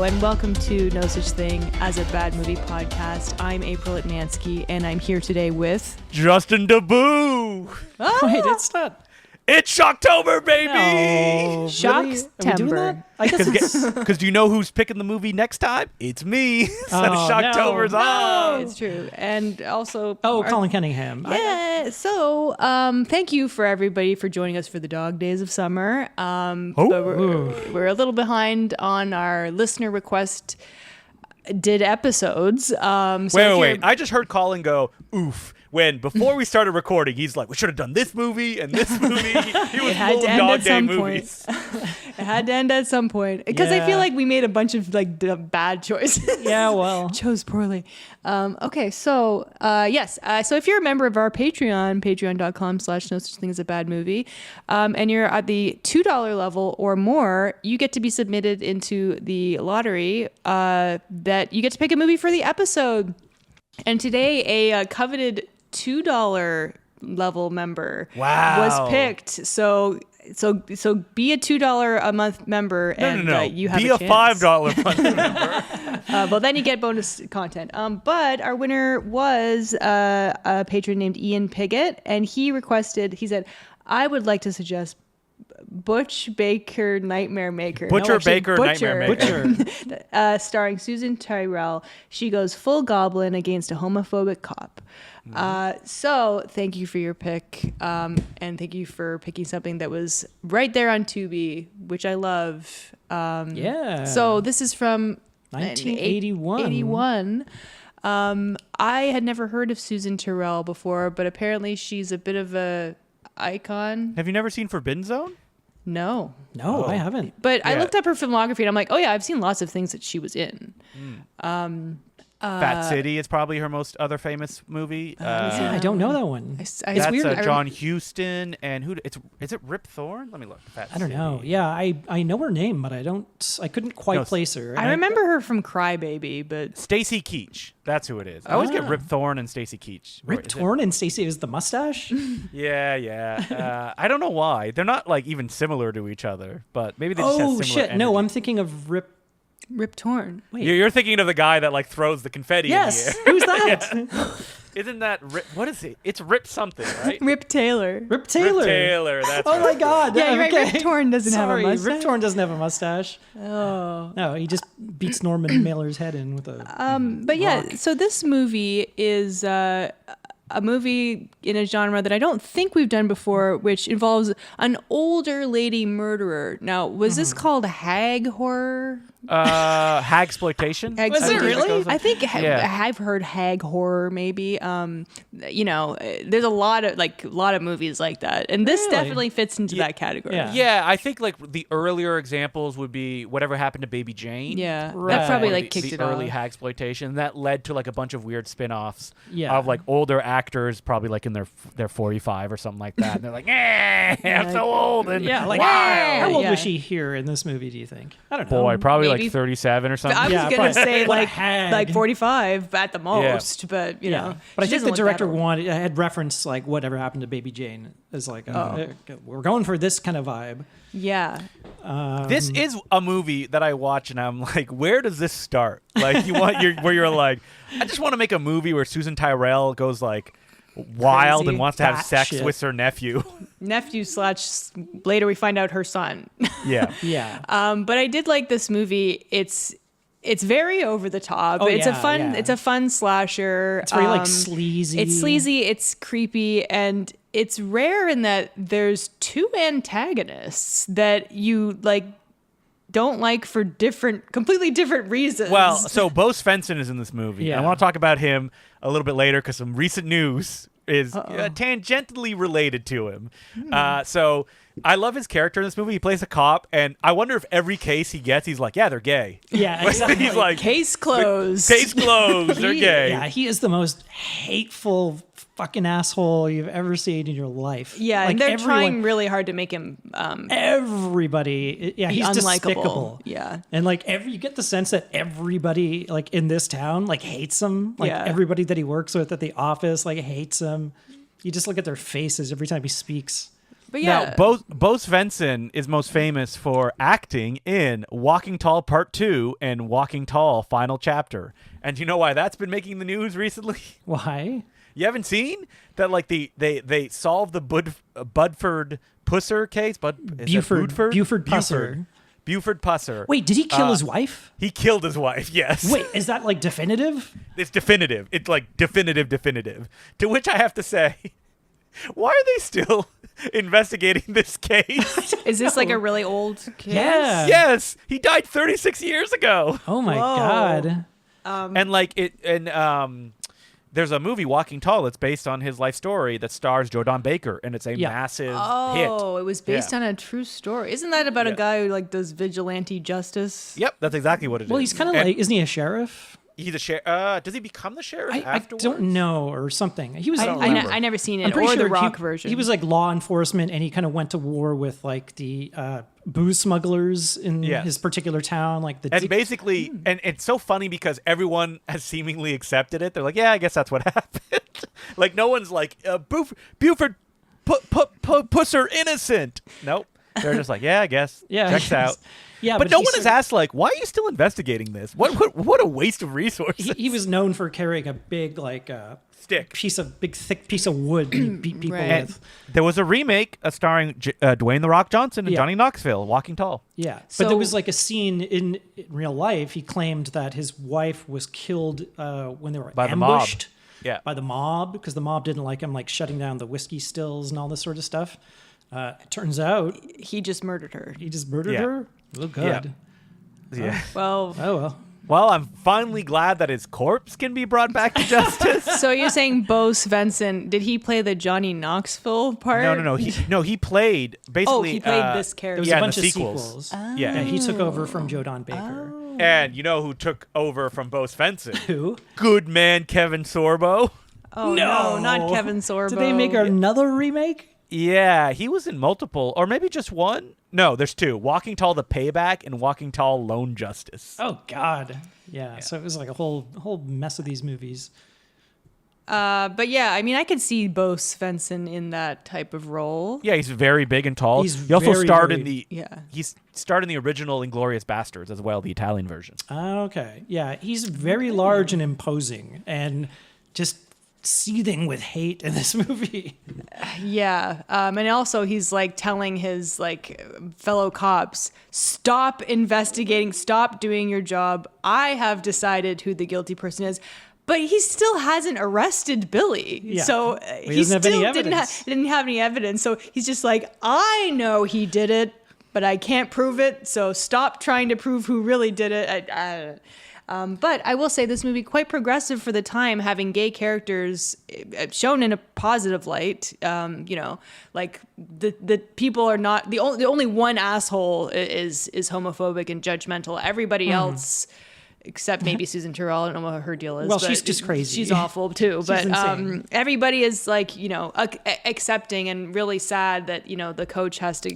and welcome to No Such Thing as a Bad Movie podcast. I'm April Atmansky, and I'm here today with... Justin DeBoo! Oh! Wait, it's not... It's Shocktober, baby! No, Shocktober. I guess Because do you know who's picking the movie next time? It's me. So Oh, Shocktober's no. on. It's true. And also... Colin Cunningham. Yeah, so thank you for everybody for joining us for the dog days of summer. But we're a little behind on our listener request did episodes. Wait. I just heard Colin go, oof. When before we started recording, he's like, we should have done this movie and this movie. He was full of dog day movies. It had to end at some point. Because I feel like we made a bunch of bad choices. Yeah, well. Chose poorly. Okay, so yes. So if you're a member of our Patreon, patreon.com/no such thing as a bad movie, and you're at the $2 level or more, you get to be submitted into the lottery that you get to pick a movie for the episode. And today, a coveted $2 level member was picked. So be a $2 a month member, and No. you have be a a chance. $5 month member. Well, then you get bonus content. But our winner was a patron named Ian Piggott, and he said, I would like to suggest Butch Baker Nightmare Maker. Nightmare Maker. Starring Susan Tyrrell. She goes full goblin against a homophobic cop. So thank you for your pick. And thank you for picking something that was right there on Tubi, which I love. Yeah. So this is from 1981. 81. I had never heard of Susan Tyrrell before, but apparently she's a bit of a icon. Have you never seen Forbidden Zone? No, I haven't. but I Yeah. looked up her filmography and I'm like, oh yeah, I've seen lots of things that she was in. Fat City is probably her most other famous movie. Yeah, I don't know that one. It's That's weird. John Huston and is it Rip Thorne? Let me look. Fat I don't know. City. Yeah, I know her name, but I couldn't quite place her. I remember her from Crybaby, but Stacy Keach. That's who it is. I always get Rip Thorne and Stacy Keach. Rip Torn and Stacey is the mustache? Yeah. I don't know why. They're not like even similar to each other, but maybe they just have similar shit. No, energy. I'm thinking of Rip Torn. Wait. You're thinking of the guy that like throws the confetti Yes. in the air. Who's that? Isn't that Rip? What is it? It's Rip something, right? Rip Taylor. Rip Taylor. Rip Taylor. That's Oh right. my God. Yeah, you're right. Okay. Rip Torn doesn't have a Sorry, mustache. Rip Torn doesn't have a mustache. Oh. No, he just beats Norman Mailer's head in with a But yeah, rock. so this movie is a movie in a genre that I don't think we've done before, which involves an older lady murderer. Now, was this called hag horror? Hagsploitation. Was it really? I think I've heard hag horror. Maybe. There's a lot of movies like that, and this Really? definitely fits into that category. Yeah. Yeah, I think like the earlier examples would be Whatever Happened to Baby Jane. Yeah, Right. that probably One of like kicked the it early off. hagsploitation. That led to like a bunch of weird spin-offs Yeah. of like older actors, probably like in their 45 or something like that. And they're like, I'm so old and Yeah, like Wow. how old Yeah. was she here in this movie, do you think? I don't know. boy, probably maybe- like 37 or something. I was Yeah, gonna probably. say What a like hag. 45 at the most, but you know. But I she think doesn't the look that director old. had referenced like Whatever Happened to Baby Jane as like we're going for this kind of vibe. Yeah. This is a movie that I watch and I'm like, where does this start? Like where you're like, I just want to make a movie where Susan Tyrrell goes like wild Crazy. and wants to have Bat sex shit. with her nephew. Nephew / later we find out her son. Yeah. Yeah. But I did like this movie. It's very over the top. Oh, It's a yeah, fun yeah. it's a fun slasher. It's very like sleazy. It's sleazy, it's creepy, and it's rare in that there's two antagonists that you like don't like for completely different reasons. Well, so Bo Svensson is in this movie. Yeah. I want to talk about him a little bit later because some recent news is tangentially related to him. So I love his character in this movie. He plays a cop, and I wonder if every case he gets, he's like, yeah, they're gay. Yeah, exactly. He's like, case closed. case closed, they're gay. Yeah, he is the most hateful fucking asshole you've ever seen in your life. Yeah, like and they're everyone, trying really hard to make him everybody. Yeah, he's unlikable. despicable. Yeah. And like you get the sense that everybody like in this town like hates him. Like Yeah. everybody that he works with at the office like hates him. You just look at their faces every time he speaks. But yeah, Now, Bo Svensson is most famous for acting in Walking Tall Part 2 and Walking Tall Final Chapter. And do you know why that's been making the news recently? Why? You haven't seen that? Like they solved the Budford Pusser case. Buford Pusser. Buford Pusser. Wait, did he kill his wife? He killed his wife. Yes. Wait, is that like definitive? It's definitive. It's like definitive. To which I have to say, why are they still investigating this case? is this like a really old case? Yeah. Yes, he died 36 years ago. Oh my God. There's a movie, Walking Tall, that's based on his life story that stars Jordan Baker, and it's a massive hit. Oh, it was based on a true story. Isn't that about a guy who like does vigilante justice? Yep, that's exactly what it is. Well, he's kind of like, isn't he a sheriff? He's a sheriff. Does he become the sheriff I afterwards? don't know, or something. He was. I never seen it, I'm pretty or sure the Rock version. He was like law enforcement, and he kind of went to war with like the booze smugglers in his particular town. Like basically, and it's so funny because everyone has seemingly accepted it. They're like, yeah, I guess that's what happened. Like no one's like Buford Pusser innocent. Nope. They're just like, yeah, I guess. Yeah, checks out. Yeah, but no one has asked, like, why are you still investigating this? What a waste of resources. He was known for carrying a big, like, stick, thick piece of wood to beat people Right. with. There was a remake starring Dwayne "The Rock" Johnson and Johnny Knoxville, Walking Tall. Yeah, So- but there was like a scene in real life. He claimed that his wife was killed when they were By the mob. ambushed by the mob because the mob didn't like him, like shutting down the whiskey stills and all this sort of stuff. It turns out he just murdered her. he just murdered her. Oh, good. Yeah. Well, Oh well. Well, I'm finally glad that his corpse can be brought back to justice. so you're saying Bo Svensson, did he play the Johnny Knoxville part? No. He played basically. he played this character. There was Yeah, a in bunch the of sequels. sequels. Yeah. And he took over from Jordan Baker. And you know who took over from Bo Svensson? Who? Good man Kevin Sorbo. Oh no, not Kevin Sorbo. Did they make another remake? Yeah, he was in multiple, or maybe just one. No, there's two: Walking Tall: The Payback and Walking Tall: Lone Justice. Oh God. Yeah. So it was like a whole mess of these movies. But yeah, I mean, I could see Bo Svensson in that type of role. Yeah, he's very big and tall. He's he also very, starred very- in the Yeah. He's starred in the original *Inglourious Bastards* as well, the Italian version. Okay. Yeah. He's very large and imposing and just seething with hate in this movie. Yeah, and also he's like telling his like fellow cops, stop investigating, stop doing your job. I have decided who the guilty person is. But he still hasn't arrested Billy. Yeah. So He he doesn't have any still evidence. didn't have any evidence. So he's just like, I know he did it, but I can't prove it. So stop trying to prove who really did it. But I will say this movie quite progressive for the time, having gay characters shown in a positive light. Like the people are not the only one asshole is homophobic and judgmental. Everybody else, except maybe Susan Terrell, I don't know what her deal is. Well, but she's just crazy. She's awful too. But insane. everybody is like accepting and really sad that the coach has to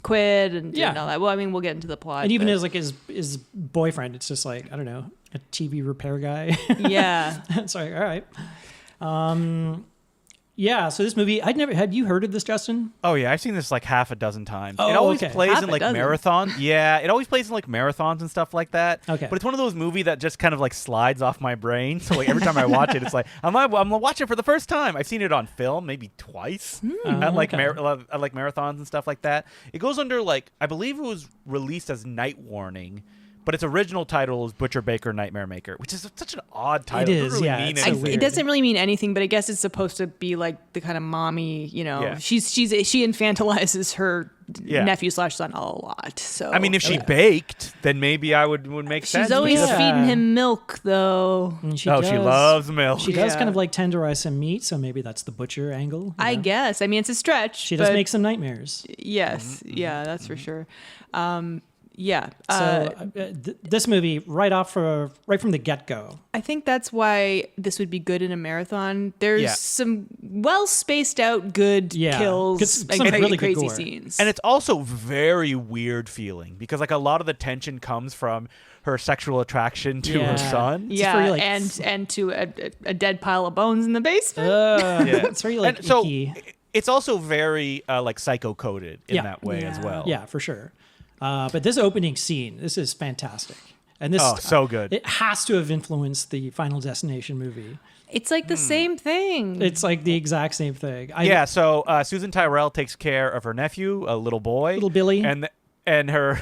quit and all that. Well, I mean, we'll get into the plot. And even but- as like his boyfriend, it's just like, I don't know, a TV repair guy. yeah. It's like, all right. Yeah, so this movie, had you heard of this, Justin? Oh yeah, I've seen this like half a dozen times. Oh, it always okay. plays Half in a like dozen. marathons. Yeah, it always plays in like marathons and stuff like that. Okay. But it's one of those movies that just kind of like slides off my brain. So like every time I watch it, it's like I'm gonna watch it for the first time. I've seen it on film maybe twice at like okay. at like marathons and stuff like that. It goes under like I believe it was released as Night Warning. But its original title is Butcher Baker Nightmare Maker, which is such an odd title. It It is, doesn't really yeah, mean it's so anything. weird. It doesn't really mean anything, but I guess it's supposed to be like the kind of mommy, Yeah. she infantilizes her Yeah. nephew/son a lot. So I mean, if she baked, then maybe I would make sense. she's always Yeah. feeding him milk, though. And She loves milk. She does Yeah. kind of like tenderize some meat, so maybe that's the butcher angle. you I know? guess. I mean, it's a stretch. She does but make some nightmares. Yes, yeah, that's for sure. Yeah. So this movie, right from the get-go. I think that's why this would be good in a marathon. There's Yeah. some well spaced out good Yeah. kills Good- and some really good crazy gore. scenes. And it's also very weird feeling because like a lot of the tension comes from her sexual attraction to her Yeah. son. yeah, very, like, and to a dead pile of bones in the basement. Yeah. It's very like And so icky. it's also very like psycho coded in Yeah. that way as Yeah. well. Yeah, for sure. But this opening scene, this is fantastic. And this so good. It has to have influenced the Final Destination movie. It's like the same thing. It's like the exact same thing. Yeah, so Susan Tyrrell takes care of her nephew, a little boy, Little Billy. and her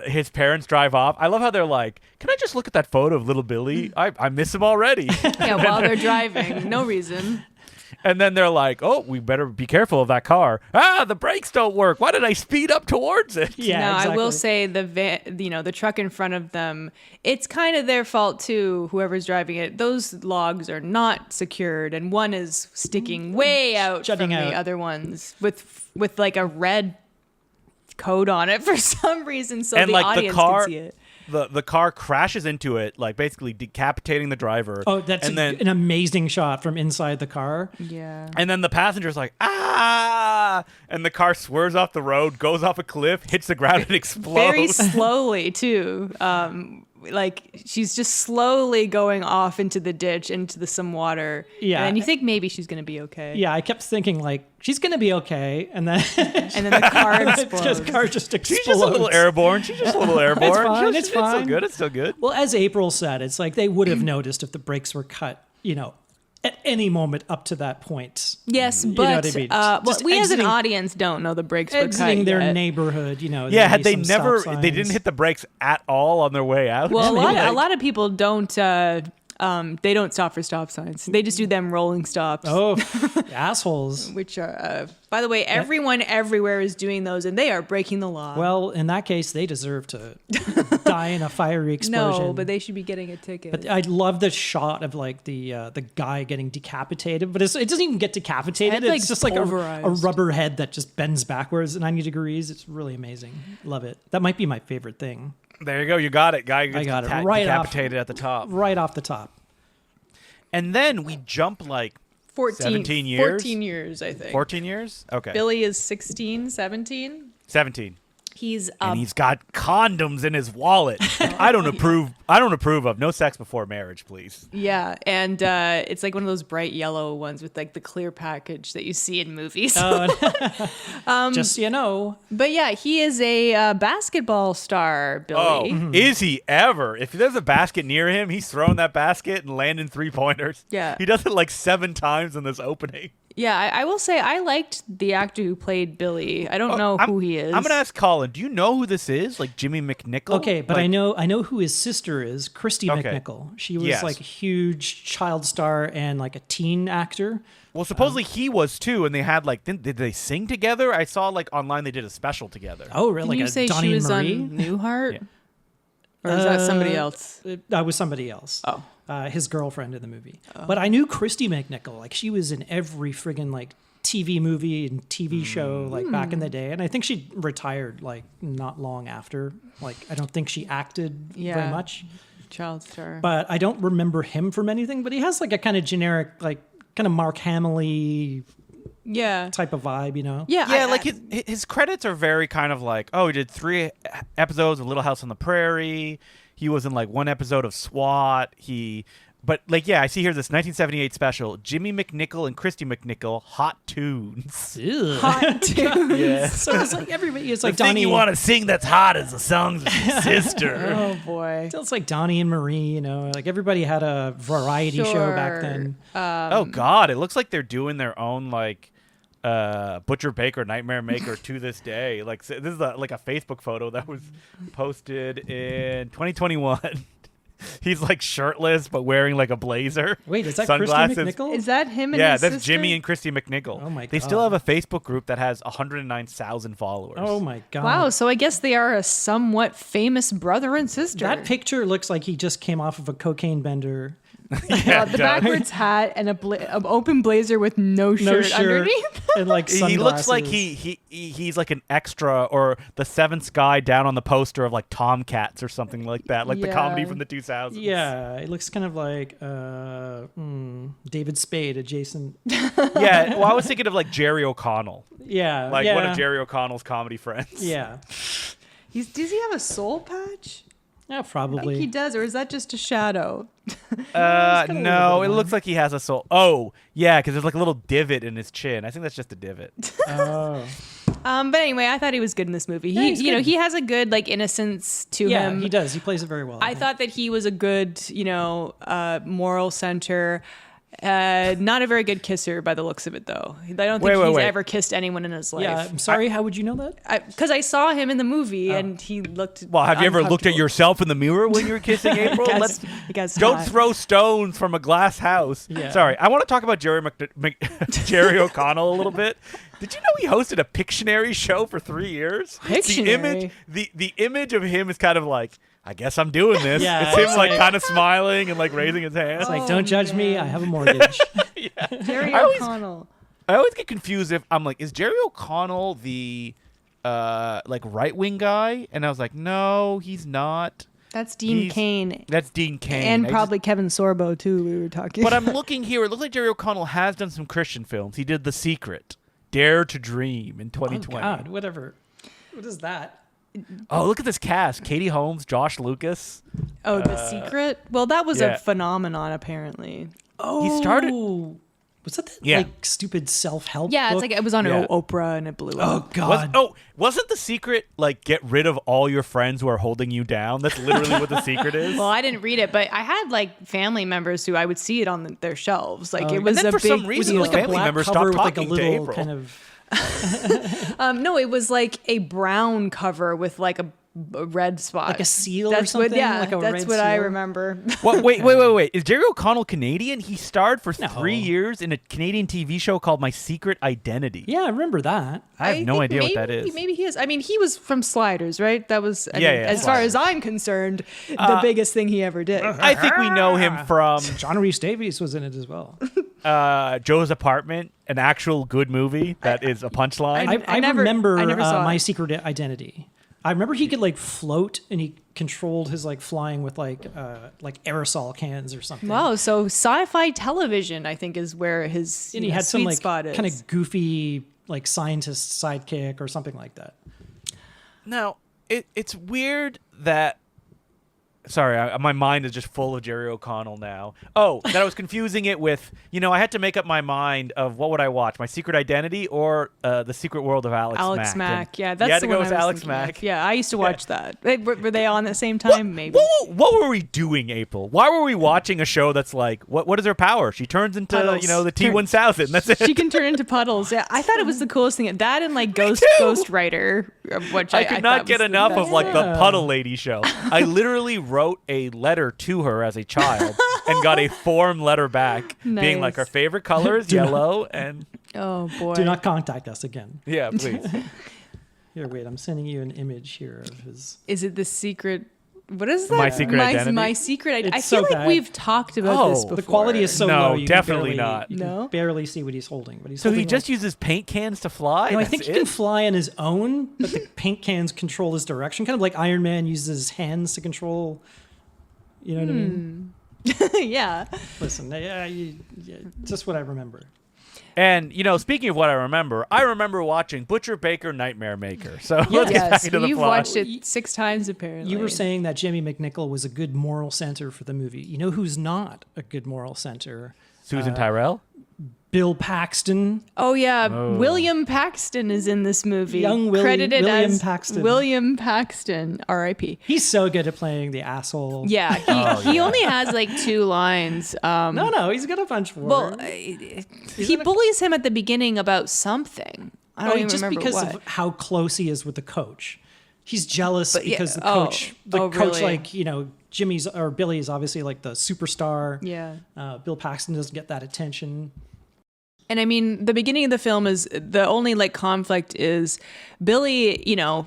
his parents drive off. I love how they're like, "Can I just look at that photo of little Billy? I miss him already." Yeah, while they're driving, no reason. And then they're like, "Oh, we better be careful of that car. Ah, the brakes don't work. Why did I speed up towards it?" Yeah, Now, exactly. I will say the truck in front of them, it's kind of their fault too, whoever's driving it. Those logs are not secured, and one is sticking way out Jutting from out. the other ones with like a red coat on it for some reason, so And the like the audience car, can see it. the car crashes into it, like basically decapitating the driver. Oh, that's and then an amazing shot from inside the car. Yeah. and then the passenger's like, "Ah!" And the car swerves off the road, goes off a cliff, hits the ground, and explodes. Very slowly too. Like she's just slowly going off into the ditch, into some water. Yeah. And you think maybe she's gonna be okay. Yeah, I kept thinking like she's gonna be okay, and then And then the car explodes. the car just explodes. She's just a little airborne. She's just a little airborne. fine, It's it's fine. still good. It's still good. Well, as April said, it's like they would have noticed if the brakes were cut, at any moment up to that point. Yes, You know but what I mean? well, Just we as an exiting- audience don't know the brakes were Exiting cut their yet. neighborhood, Yeah, had they there'd be some never, stop they didn't signs. hit the brakes at all on their way out. Well, maybe a like- lot of people don't. They don't stop for stop signs. They just do them rolling stops. Oh, assholes. Which are, by the way, everyone everywhere is doing those, and they are breaking the law. Well, in that case, they deserve to die in a fiery explosion. no, but they should be getting a ticket. But I love the shot of like the guy getting decapitated, but it doesn't even get decapitated. Head, like, It's just like a pulverized. rubber head that just bends backwards 90 degrees. It's really amazing. Love it. That might be my favorite thing. There you go. You got it. Guy gets got it. Right off. decapitated at the top. Right off the top. And then we jump like 17 years? 14 years, I think. 14 years? Okay. Billy is 16, 17. 17. He's And he's got condoms in his wallet. I don't approve. I don't approve of no sex before marriage, please. yeah, and it's like one of those bright yellow ones with like the clear package that you see in movies. Just so you know. But yeah, he is a basketball star, Billy. Oh, is he ever? If there's a basket near him, he's throwing that basket and landing 3-pointers. Yeah. He does it like 7 times in this opening. Yeah, I will say I liked the actor who played Billy. I don't know who he is. I'm gonna ask Colin. Do you know who this is? Like Jimmy McNichols? Okay, but Like- I know who his sister is, Christy Okay. McNichol. She was Yes. like a huge child star and like a teen actor. Well, supposedly he was too, and they had like did they sing together? I saw like online they did a special together. Oh, really? Did Like you a say Donnie she and was Marie? on Newhart? Or is that somebody else? That was somebody else. Oh. His girlfriend in the movie. But I knew Christy McNichol. Like she was in every friggin' like TV movie and TV show like back in the day. And I think she retired like not long after. Like I don't think she acted very Yeah. much. Child star. But I don't remember him from anything. But he has like a kind of generic, like kind of Mark Hamill yeah. type of vibe, you know? Yeah, Yeah, like his credits are very kind of like, oh, he did 3 episodes of Little House on the Prairie. He was in like 1 episode of SWAT. But like, yeah, I see here this 1978 special, Jimmy McNichol and Christy McNichol, Hot Tunes. Ew. Hot tunes. Yeah. So it's like everybody, it's The like thing Donnie. you want to sing that's hot is the songs of your sister. Oh boy. It's like Donnie and Marie, you know, like everybody had a variety show back then. Oh God, it looks like they're doing their own like Butcher Baker Nightmare Maker to this day. Like this is like a Facebook photo that was posted in 2021. He's like shirtless but wearing like a blazer. Wait, is that sunglasses. Christy McNichol? Is that him and Yeah, his that's sister? Jimmy and Christy McNichol. Oh my They still God. have a Facebook group that has 109,000 followers. Oh my God. Wow, so I guess they are a somewhat famous brother and sister. That picture looks like he just came off of a cocaine bender. Yeah, the it does. backwards hat and an open blazer with no shirt, No shirt underneath. and like sunglasses. He looks like he's like an extra or the 7th guy down on the poster of like Tomcats or something like that, like the comedy Yeah. from the 2000s. Yeah, it looks kind of like David Spade adjacent. Yeah, well, I was thinking of like Jerry O'Connell, Yeah, like yeah, one of Jerry O'Connell's comedy friends. Yeah, Does he have a soul patch? Yeah, I think he probably. does, or is that just a shadow? No, it looks like he has a soul. Oh, yeah, because there's like a little divot in his chin. I think that's just a divot. Oh. But anyway, I thought he was good in this movie. Yeah, he's He good. he has a good like innocence to Yeah, him. he does. He plays it very well. I think. thought that he was a good, moral center. Not a very good kisser by the looks of it, though. I don't think he's wait. ever kissed anyone in his life. Yeah, I'm sorry. How would you know that? Because I saw him in the movie and he looked. Well, have you ever looked at uncomfortable. yourself in the mirror when you were kissing April? I guess Don't not. throw stones from a glass house. Yeah. Sorry, I want to talk about Jerry O'Connell a little bit. Did you know he hosted a Pictionary show for 3 years? Pictionary? The image of him is kind of like, I guess I'm doing this. Yeah, it's him it's like like- kind of smiling and like raising his hand. It's like, Oh, don't judge me. man. I have a mortgage. Jerry I always- O'Connell. I always get confused if I'm like, is Jerry O'Connell the like right wing guy? And I was like, no, he's not. That's Dean Cain. That's Dean Cain. And I just- probably Kevin Sorbo, too, we were talking. But I'm looking here. It looks like Jerry O'Connell has done some Christian films. He did The Secret, Dare to Dream in Oh, 2020. God, whatever. What is that? Oh, look at this cast. Katie Holmes, Josh Lucas. Oh, The Secret? Well, that was yeah. a phenomenon, apparently. Oh, started- Was that Yeah. like stupid self-help? Yeah, it's book? like it was on Yeah. Oprah and it blew Oh up. God. Wasn't The Secret like get rid of all your friends who are holding you down? That's literally what The Secret is. Well, I didn't read it, but I had like family members who I would see it on their shelves. Like Oh, it was and then a for big some reason, deal. like like a family black members cover stopped with like a talking to little April. kind of. No, it was like a brown cover with like a red spot, Like a seal or that's something? What, yeah, Like a that's red what I seal? remember. Wait. Is Jerry O'Connell Canadian? He starred for No. 3 years in a Canadian TV show called My Secret Identity. Yeah, I remember that. I have no think idea maybe, what that is. Maybe he is. I mean, he was from Sliders, right? That was, I Yeah, mean, yeah, as far Sliders. as I'm concerned, the biggest thing he ever did. I think we know him from John Rhys Davies was in it as well. Joe's Apartment, an actual good movie that is a punchline. I never- remember I never saw My it. Secret Identity. I remember he could like float and he controlled his like flying with like aerosol cans or something. Wow, so sci-fi television, I think, is where his And he had some sweet like spot is. kind of goofy like scientist sidekick or something like that. Now, it's weird that. Sorry, my mind is just full of Jerry O'Connell now. Oh, that I was confusing it with, I had to make up my mind of what would I watch, My Secret Identity or The Secret World of Alex Alex Mack. Mack. And Yeah, you that's had the to go one with I was Alex thinking of. Mack. Yeah, I used to watch that. Were they on at the same time? Maybe. What were we doing, April? Why were we watching a show that's like, what is her power? She turns into, Puddles. the T-1000. That's it. She can turn into puddles. Yeah, I thought it was the coolest thing. That and like Ghost Rider, which I could not thought get was the enough best of like thing. the Puddle Lady show. I literally wrote a letter to her as a child and got a form letter back being like, Nice. her favorite color is yellow and Oh boy. Do not contact us again. yeah, please. Here, wait, I'm sending you an image here of his. Is it the secret? What is that? My Secret Identity? My secret identity. I It's feel so like bad. we've talked about this Oh. before. The quality is so No, low. You definitely can barely, not. You can No? barely see what he's holding. But he's So he holding, just like, uses paint cans to fly? No, I That's think he it? can fly on his own, but the paint cans control his direction. Kind of like Iron Man uses his hands to control. You know what I mean? yeah. Listen, just what I remember. And, speaking of what I remember watching Butcher Baker Nightmare Maker. So let's get back Yes. into the You've plot. watched it 6 times apparently. You were saying that Jimmy McNichol was a good moral center for the movie. You know who's not a good moral center? Susan Tyrell? Bill Paxton. Oh yeah, William Paxton is in this movie. Young credited William as Paxton. William Paxton, R.I.P. He's so good at playing the asshole. Yeah, he only has like 2 lines. No, he's got a bunch more. Well, he bullies him at the beginning about something. I don't even just remember because what. of how close he is with the coach. He's jealous But yeah, because the oh, coach, really? like, Jimmy's or Billy is obviously like the superstar. Yeah. Bill Paxton doesn't get that attention. And I mean, the beginning of the film is the only like conflict is Billy,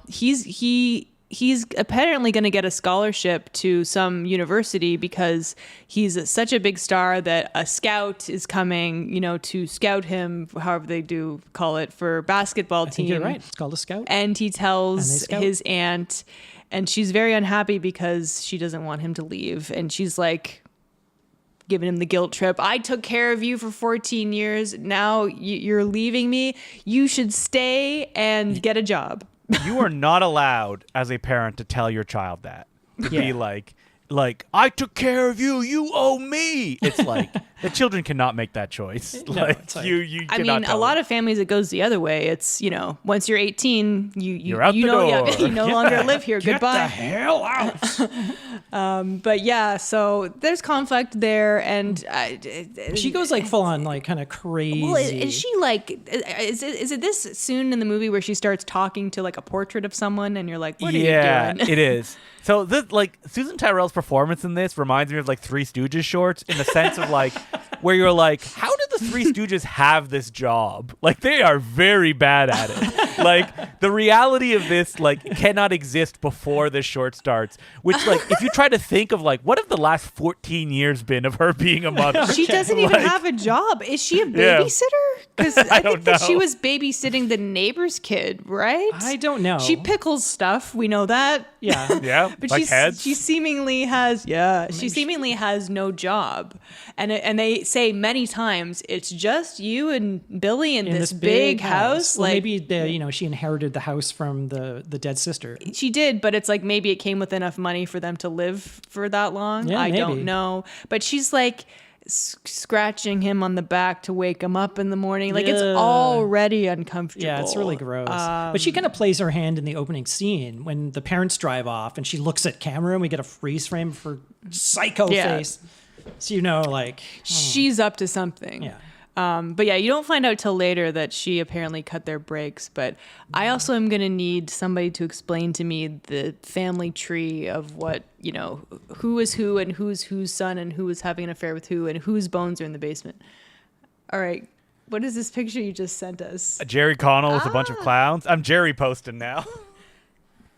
he's apparently going to get a scholarship to some university because he's such a big star that a scout is coming, to scout him, however they do call it, for basketball I team. think you're right. It's called a scout. And he And tells they scout. his aunt, and she's very unhappy because she doesn't want him to leave. And she's like, giving him the guilt trip. I took care of you for 14 years. Now you're leaving me. You should stay and get a job. You are not allowed as a parent to tell your child that. to be like I took care of you, you owe me. It's like the children cannot make that choice. No, Like it's like- you I cannot mean, a tell lot them. of families it goes the other way. It's, once you're 18, You're out the know, door. you no longer live here. Get the Goodbye. hell out. But yeah, so there's conflict there, and She goes like full on, like kind of crazy. well, is she like? Is it this soon in the movie where she starts talking to like a portrait of someone, and you're like, what are you doing? It is. So this, like, Susan Tyrrell's performance in this reminds me of like Three Stooges shorts in the sense of like where you're like, how did the Three Stooges have this job? Like, they are very bad at it. Like, the reality of this like cannot exist before this short starts. Which, like, if you try to think of like what have the last 14 years been of her being a mother? She doesn't even have a job. Is she a babysitter? Because I don't think that she know. was babysitting the neighbor's kid, right? I don't know. She pickles stuff. We know that. Yeah. Yeah, But like heads. she seemingly has she seemingly has no job, and they say many times it's just you and Billy in this big house. Well, Like maybe she inherited the house from the dead sister. she did, but it's like maybe it came with enough money for them to live for that long. Yeah, I maybe. don't know, but she's like scratching him on the back to wake him up in the morning. Like it's Yeah. already uncomfortable. Yeah, it's really gross. But she kind of plays her hand in the opening scene when the parents drive off and she looks at camera and we get a freeze frame of her psycho Yeah. face. So like She's up to something. yeah. But yeah, you don't find out till later that she apparently cut their brakes. But I also am going to need somebody to explain to me the family tree of what, who is who and who's whose son and who is having an affair with who and whose bones are in the basement. All right. What is this picture you just sent us? Jerry Connell with a bunch of clowns. I'm Jerry posting now.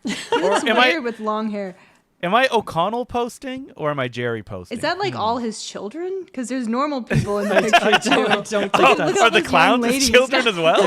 It's weird with long hair. Am I O'Connell posting or am I Jerry posting? Is that like all his children? Because there's normal people in the picture too. I don't think Look that's at Are the those clowns young his ladies. children as well?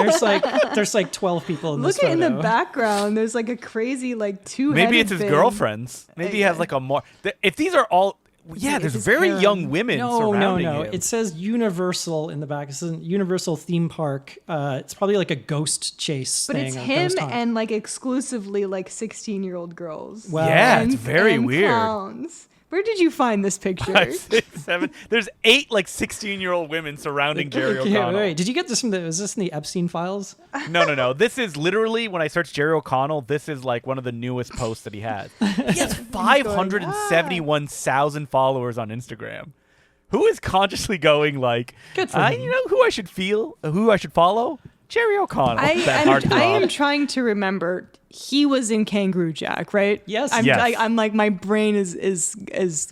there's like 12 people in Look this at in photo. the background. There's like a crazy like two. Maybe it's his girlfriends. Maybe he has like a more. If these are all, It's there's his very harem. young women surrounding No. him. It says Universal in the back. It's a Universal theme park. It's probably like a ghost chase But thing. it's a him ghost hunt. and like exclusively like 16-year-old girls. Wow. Yeah, And- it's very and weird. Clowns. Where did you find this picture? 5, 6, 7. There's 8 like 16-year-old women surrounding Jerry Okay, O'Connell. wait, did you get this from is this in the Epstein files? No. This is literally when I search Jerry O'Connell. This is like one of the newest posts that he has. He has 571,000 followers on Instagram. Who is consciously going like, Good for him. you know who I should follow? Jerry O'Connell. that I heartthrob. am trying to remember. He was in Kangaroo Jack, right? Yes. I'm, Yes. I'm like my brain is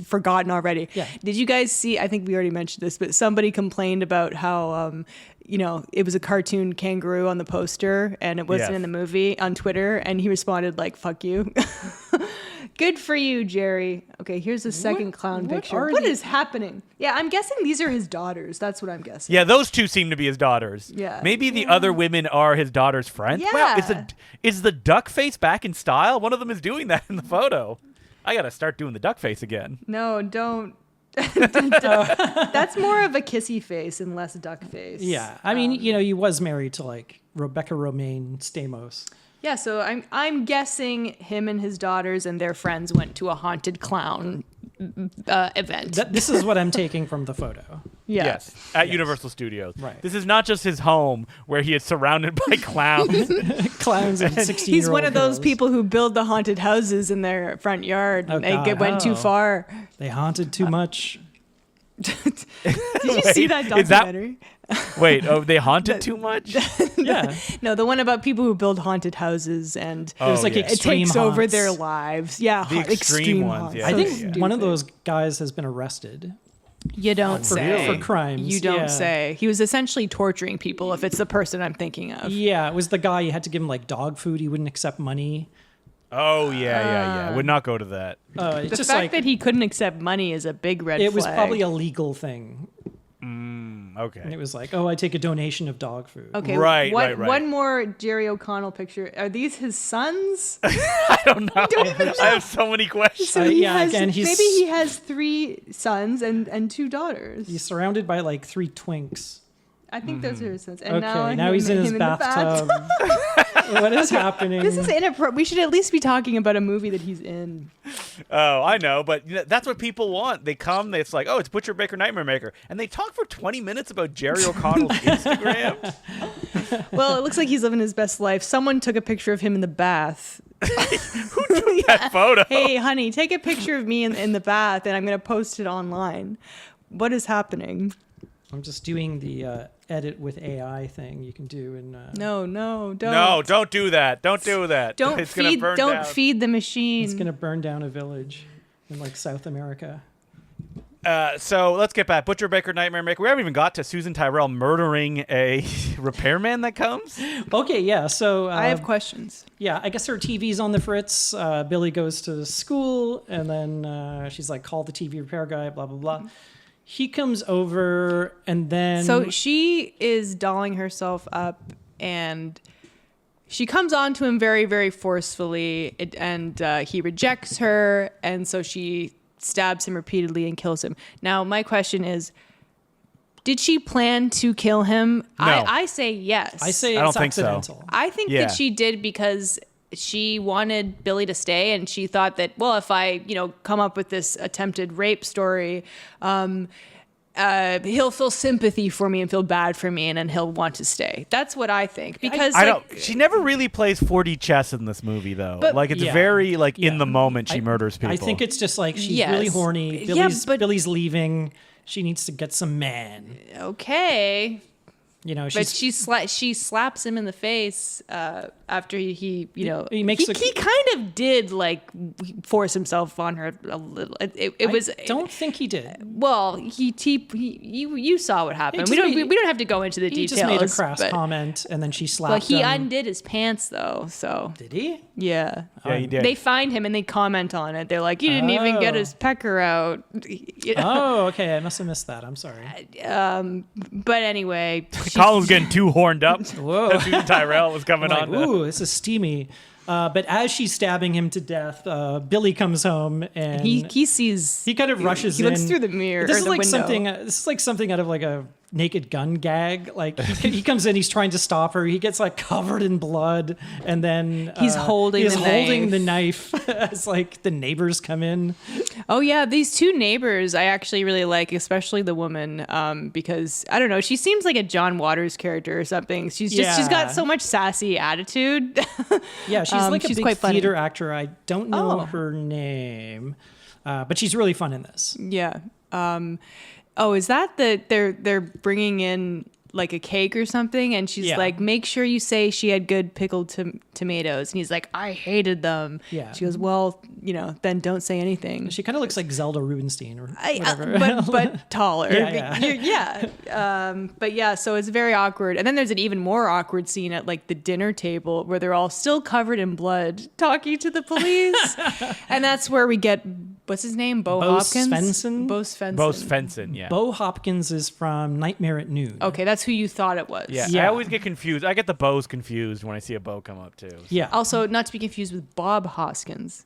forgotten already. Yeah. Did you guys see? I think we already mentioned this, but somebody complained about how it was a cartoon kangaroo on the poster and it wasn't Yes. in the movie on Twitter, and he responded like "fuck you." Good for you, Jerry. Okay, here's the second clown what picture. are What the- is happening? Yeah, I'm guessing these are his daughters. That's what I'm guessing. Yeah, those two seem to be his daughters. Yeah. Maybe the other women are his daughter's friends. Wow, Yeah. is the duck face back in style? One of them is doing that in the photo. I gotta start doing the duck face again. No, don't. That's more of a kissy face and less duck face. Yeah. I mean, he was married to like Rebecca Romaine Stamos. Yeah, so I'm guessing him and his daughters and their friends went to a haunted clown event. This is what I'm taking from the photo. Yeah. Yes, at Universal Studios. Right. This is not just his home where he is surrounded by clowns. Clowns and 16-year-old He's one of those girls. people who build the haunted houses in their front yard. Oh, And they God. went too Oh. far. They haunted too much. Did you see that is that- documentary? Wait, they haunted too much? Yeah. No, the one about people who build haunted houses and There's like yeah. it extreme takes over haunts. their lives. Yeah, The extreme ones, haunts. yeah. I So think one of stupid. those guys has been arrested. You don't say. For crimes. You don't yeah. say. He was essentially torturing people if it's the person I'm thinking of. Yeah, it was the guy you had to give him like dog food. He wouldn't accept money. Oh, yeah. Would not go to that. It's The just fact like that he couldn't accept money is a big red it flag. was probably a legal thing. And Okay. it was like, I take a donation of dog food. Okay, Right, one, right, right. One more Jerry O'Connell picture. Are these his sons? I don't know. I have so many questions. So he yeah, has, again, he's- maybe he has 3 sons and 2 daughters. He's surrounded by like 3 twinks. I think those are his sons. And Okay, now he's in his him bathtub. What is happening? This is inappropriate. We should at least be talking about a movie that he's in. Oh, I know, but that's what people want. They come, it's like, oh, it's Butcher Baker Nightmare Maker, and they talk for 20 minutes about Jerry O'Connell's Instagram. Well, it looks like he's living his best life. Someone took a picture of him in the bath. Who took that photo? Hey, honey, take a picture of me in the bath, and I'm going to post it online. What is happening? I'm just doing the edit with AI thing you can do in. No, don't. No, don't do that. Don't do that. Don't It's gonna burn down. feed the machine. It's gonna burn down a village in like South America. So let's get back. Butcher Baker Nightmare Maker. We haven't even got to Susan Tyrrell murdering a repairman that comes. Okay, yeah. So I have questions. yeah, I guess her TV's on the fritz. Billy goes to school, and then she's like, "Call the TV repair guy." Blah blah blah. He comes over, and then So she is dolling herself up, and she comes on to him very, very forcefully, and he rejects her, and so she stabs him repeatedly and kills him. Now, my question is, did she plan to kill him? No. I say yes. I say I don't it's think so. accidental. I think Yeah. that she did because she wanted Billy to stay, and she thought that, well, if I, come up with this attempted rape story, he'll feel sympathy for me and feel bad for me, and then he'll want to stay. That's what I think. Because I don't. She never really plays 4D chess in this movie, though. But- like it's Yeah. very in Yeah. the moment she murders people. I think it's just like she's Yes. really horny. Yeah, but- Billy's leaving. She needs to get some man. okay. She's, But she slaps him in the face after he He makes he kind of did force himself on her a little. It was don't think he did. well. You saw what happened. He We just don't made- we don't have to go into the He details. just made a crass but, comment, and then she slapped But he him. undid his pants though. So Did he? yeah. Yeah, he did. They find him and they comment on it. They're like, "You didn't even get Oh. his pecker out." Oh, okay. I must have missed that. I'm sorry. But anyway, Colin was getting too horned up. Whoa. As Susan Tyrrell was coming Like, on. ooh, this is steamy. But as she's stabbing him to death, Billy comes home and he sees. he kind of rushes He in. looks through the mirror. This or is the like window. something. This is like something out of like a Naked Gun gag. Like he comes in, he's trying to stop her. He gets like covered in blood, and then He's holding he's the holding knife. the knife as like the neighbors come in. Oh yeah, these two neighbors I actually really like, especially the woman, because I don't know, she seems like a John Waters character or something. She's Yeah. got so much sassy attitude. Yeah, she's like a she's big quite funny. theater actor. I don't know Oh. her name, but she's really fun in this. Yeah. Oh, is that they're bringing in like a cake or something, and she's Yeah. like, make sure you say she had good pickled tomatoes, and he's like, I hated them. Yeah. She goes, well, then don't say anything. She kind of looks like Zelda Rubinstein or whatever. but taller. Yeah. But yeah, so it's very awkward. And then there's an even more awkward scene at like the dinner table where they're all still covered in blood talking to the police. And that's where we get, what's his name? Bo Hopkins? Svensson? Bo Svensson. Bo Svensson, yeah. Bo Hopkins is from Nightmare at Noon. Okay, that's who you thought it was. Yeah, Yeah. I always get confused. I get the bows confused when I see a bow come up too. Yeah. Also, not to be confused with Bob Hoskins.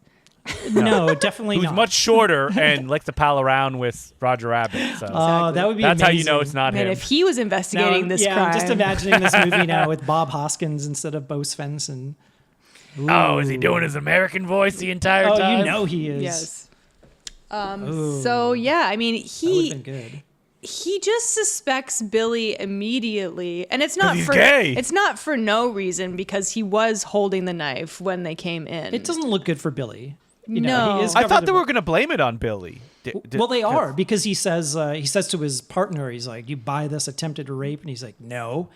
No, definitely Who's not. much shorter and likes to pal around with Roger Rabbit. So Oh, that would be that's amazing. how you know it's not Man, him. if he was Now, investigating this yeah, crime. I'm just imagining this movie now with Bob Hoskins instead of Bo Svensson. Oh, is he doing his American voice the entire Oh, time? you know he is. Yes. Ooh. So yeah, I mean, That would have been good. he just suspects Billy immediately, and it's not he's for gay. it's not for no reason, because he was holding the knife when they came in. It doesn't look good for Billy. No. he is I covered thought in they were blood. going to blame it on Billy. Well, they are, because he says to his partner, he's like, "You buy this attempted rape?" And he's like, "No."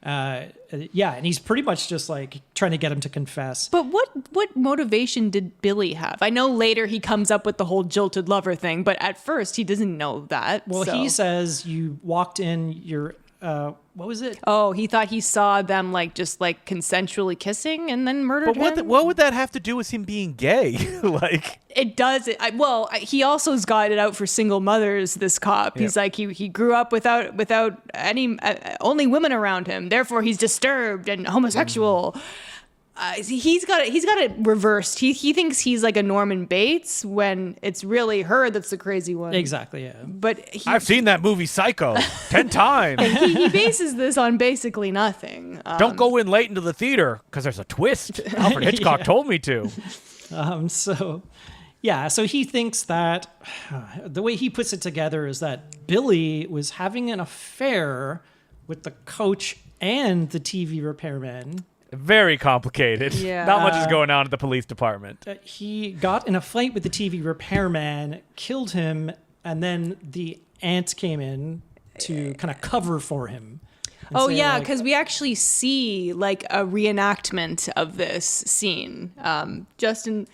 Yeah, and he's pretty much just like trying to get him to confess. But what motivation did Billy have? I know later he comes up with the whole jilted lover thing, but at first he doesn't know that. Well, so. he says you walked in, you're what was it? Oh, he thought he saw them just consensually kissing and then murdered But him. what would that have to do with him being gay? Like, It does. He also's got it out for single mothers. This cop, he's like he grew up without any only women around him. Therefore, he's disturbed and homosexual. he's got it reversed. He thinks he's like a Norman Bates when it's really her that's the crazy one. Exactly, yeah. But I've seen that movie Psycho 10 times. he bases this on basically nothing. Don't go in late into the theater because there's a twist. Alfred Hitchcock told me to. So he thinks that the way he puts it together is that Billy was having an affair with the coach and the TV repairman. Very complicated. Yeah. Not much is going on at the police department. He got in a fight with the TV repairman, killed him, and then the aunt came in to kind of cover for him. Oh yeah, because we actually see like a reenactment of this scene. Justin,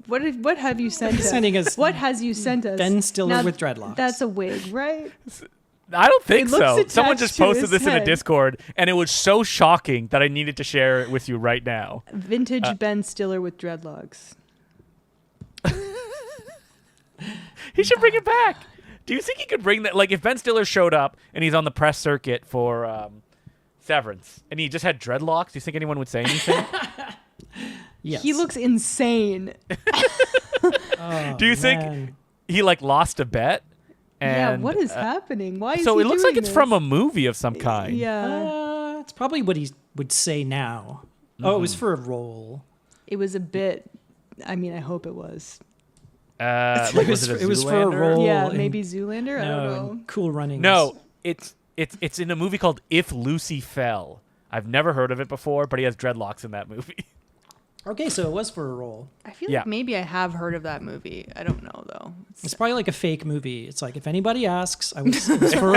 what have you sent us? Sending us What has you sent us? Ben Stiller Now, with dreadlocks. That's a wig, right? I don't think It looks so. Someone attached just to posted his this in a head. Discord, and it was so shocking that I needed to share it with you right now. Vintage Ben Stiller with dreadlocks. He should bring it back. Do you think he could bring that? Like, if Ben Stiller showed up and he's on the press circuit for Severance, and he just had dreadlocks, do you think anyone would say anything? Yes. He looks insane. Do you think he like lost a bet? Yeah, And, what is happening? Why is so he it looks like doing it's this? from a movie of some kind. Yeah, It's probably what he would say now. Oh, it was for a role. it was a bit. I mean, I hope it was. Like, was it a it was for a Zoolander? role. Yeah, in- maybe Zoolander. I don't No, know. in Cool Runnings. No, it's in a movie called If Lucy Fell. I've never heard of it before, but he has dreadlocks in that movie. Okay, so it was for a role. I feel Yeah. like maybe I have heard of that movie. I don't know though. It's probably like a fake movie. It's like if anybody asks, it was for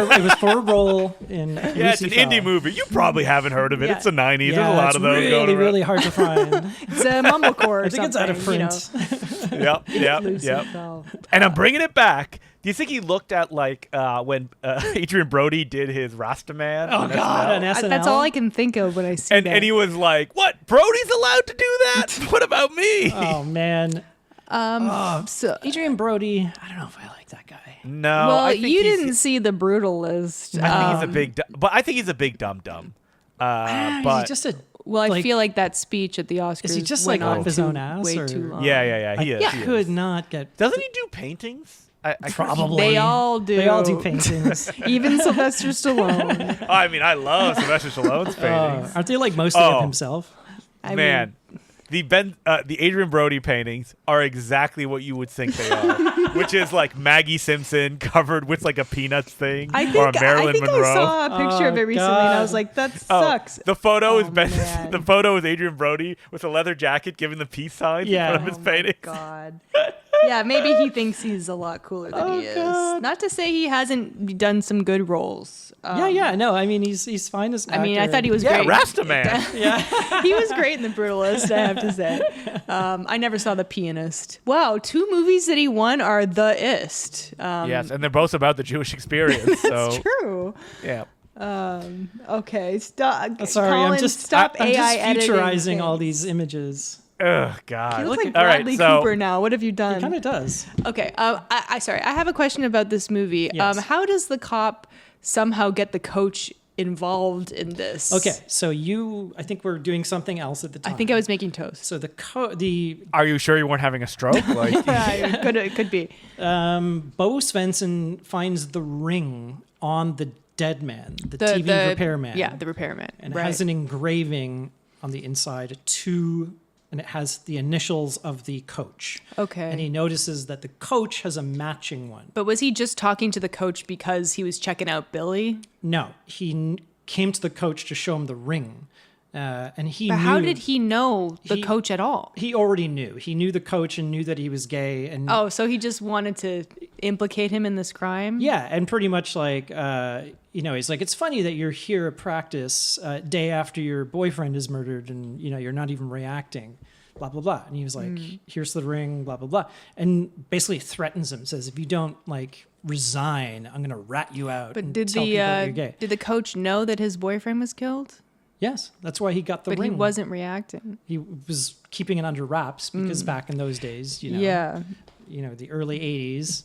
a role in. Yeah, it's an indie movie. You probably haven't heard of it. Yeah. It's the 90s. Yeah, There's a lot it's of those really, going around. really hard to find. It's a mumblecore. Or I think it's out of something, print. Yep. Lucy Fell. And I'm bringing it back. Do you think he looked at like when Adrian Brody did his Rastaman? Oh on God, SNL? on SNL. That's all I can think of when I see that. And he was like, "What? Brody's allowed to do that? What about me?" Oh man, So, Adrian Brody. I don't know if I like that guy. No, well, I think you he's- didn't see the Brutalist. I think he's a big, but I think he's a big dum dum. Is But he just a? Well, I like- feel like that speech at the Oscars Is he just, went like, on off his too- own ass, way or- too long. yeah, he is. I he could is. not get. Doesn't he do paintings? I Probably. They all do. They all do paintings. Even Sylvester Stallone. I mean, I love Sylvester Stallone's paintings. Aren't they like mostly Oh. of himself? I Man, the Adrian Brody paintings are exactly what you would think they are, which is like Maggie Simpson covered with like a Peanuts thing, I or a think Marilyn I Monroe. saw a picture of it recently, and I was like, "That Oh, sucks." the photo is Oh, Ben. man. The photo is Adrian Brody with a leather jacket giving the peace signs Yeah. in front of his Oh my paintings. God. Yeah, maybe he thinks he's a lot cooler than he is. God. Not to say he hasn't done some good roles. Yeah. No, I mean he's fine as. An I mean, I actor. thought he was Yeah, great. Rastaman. He was great in The Brutalist, I have to say. I never saw The Pianist. Wow, 2 movies that he won are the ist. Yes, and they're both about the Jewish experience. So It's true. yeah. Okay, stop. Sorry, Colin, I'm just stop I'm AI just editing futurizing all things. these images. Oh God. He looks like All right, Bradley so- Cooper now. What have you done? It kind of does. Okay. Sorry. I have a question about this movie. Yes. How does the cop somehow get the coach involed in this? Okay, so I think we're doing something else at the time. I think I was making toast. So the Are you sure you weren't having a stroke? Like, It could be. Bo Svensson finds the ring on the dead man, the TV repairman. Yeah, the repairman. And right. it has an engraving on the inside and it has the initials of the coach. Okay. And he notices that the coach has a matching one. But was he just talking to the coach because he was checking out Billy? No, he came to the coach to show him the ring. And he But knew, how did he know the He- coach at all? He already knew. He knew the coach and knew that he was gay. And Oh, so he just wanted to implicate him in this crime? yeah, and pretty much like, he's like, it's funny that you're here at practice day after your boyfriend is murdered and, you're not even reacting, blah, blah, blah. And he was like, here's the ring, blah, blah, blah. And basically threatens him, says, if you don't, resign, I'm going to rat you out But and did tell people that you're gay. the coach know that his boyfriend was killed? Yes, that's why he got the But ring. he wasn't reacting. He was keeping it under wraps because back in those days, Yeah. the early 80s,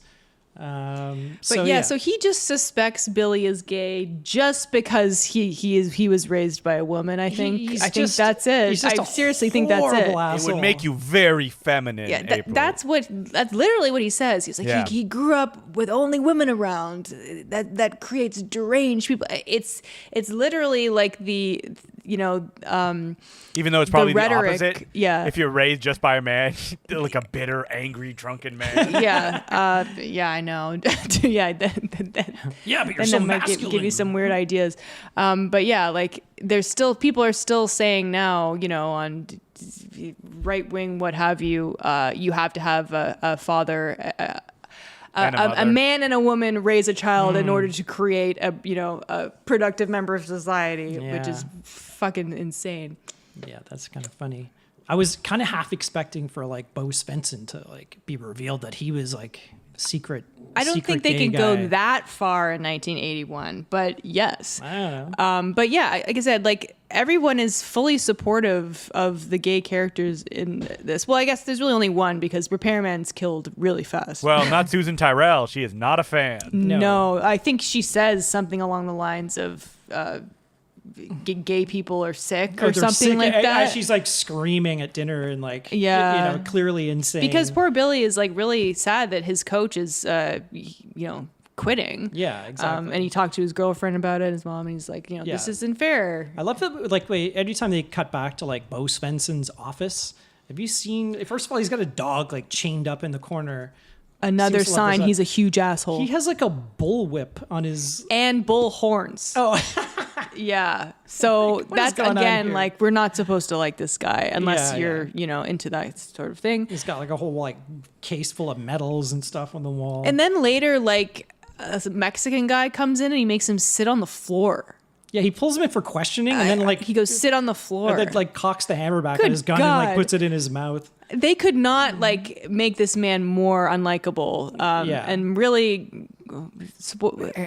So he just suspects Billy is gay just because he was raised by a woman. I think that's it. I seriously think that's it. It would make you very feminine. Yeah, that's literally what he says. He's like he grew up with only women around. That creates deranged people. It's literally like the even though it's probably the rhetoric, opposite. Yeah. If you're raised just by a man, like a bitter, angry, drunken man. Yeah. Yeah, I know. Yeah. But you're and so that might masculine. give you some weird ideas. But yeah, like people are still saying now, on right wing, what have you, you have to have a father, a man and a woman raise a child in order to create a productive member of society, which is fucking insane. Yeah, that's kind of funny. I was kind of half expecting for like Bo Svensson to like be revealed that he was like secret. I don't think they can go that far in 1981, but yes. I don't know. But yeah, like I said, like everyone is fully supportive of the gay characters in this. Well, I guess there's really only one because Repairman's killed really fast. Well, not Susan Tyrrell. She is not a fan. No, I think she says something along the lines of gay people are sick or something sick. like that. She's like screaming at dinner and like, Yeah. clearly insane. Because poor Billy is like really sad that his coach is, quitting. Yeah, exactly. And he talked to his girlfriend about it, his mom, and he's like, this isn't fair. I love that. Like, every time they cut back to like Bo Svensson's office, have you seen? First of all, he's got a dog like chained up in the corner. Another Seems to love sign this. he's a huge asshole. He has like a bullwhip on his. And bull horns. Oh, yeah. So What is that's going on again here? like we're not supposed to like this guy unless Yeah, you're into that sort of thing. he's got like a whole like case full of medals and stuff on the wall. And then later, like a Mexican guy comes in and he makes him sit on the floor. yeah, he pulls him in for questioning, and then like He goes, sit on the floor. and then like cocks the hammer back Good on his gun and like God. puts it in his mouth. They could not like make this man more unlikable. And really,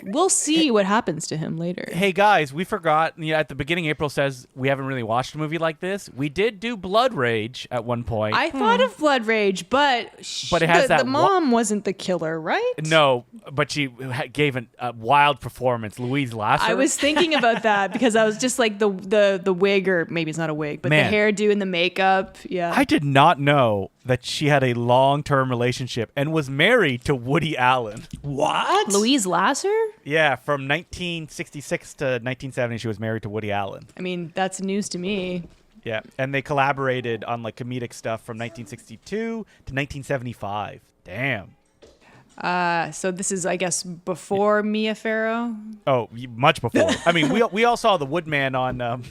we'll see what happens to him later. Hey guys, we forgot. At the beginning, April says we haven't really watched a movie like this. We did do Blood Rage at one point. I thought of Blood Rage, but it has the mom wasn't the killer, right? No, but she gave a wild performance. Louise Lasser. I was thinking about that because I was just like the wig, or maybe it's not a wig, but Man. the hairdo and the makeup. Yeah. I did not know that she had a long-term relationship and was married to Woody Allen. What? Louise Lasser? Yeah, from 1966 to 1970, she was married to Woody Allen. I mean, that's news to me. Yeah, and they collaborated on like comedic stuff from 1962 to 1975. Damn. So this is, I guess, before Mia Farrow. Oh, much before. I mean, we all saw the Woodman on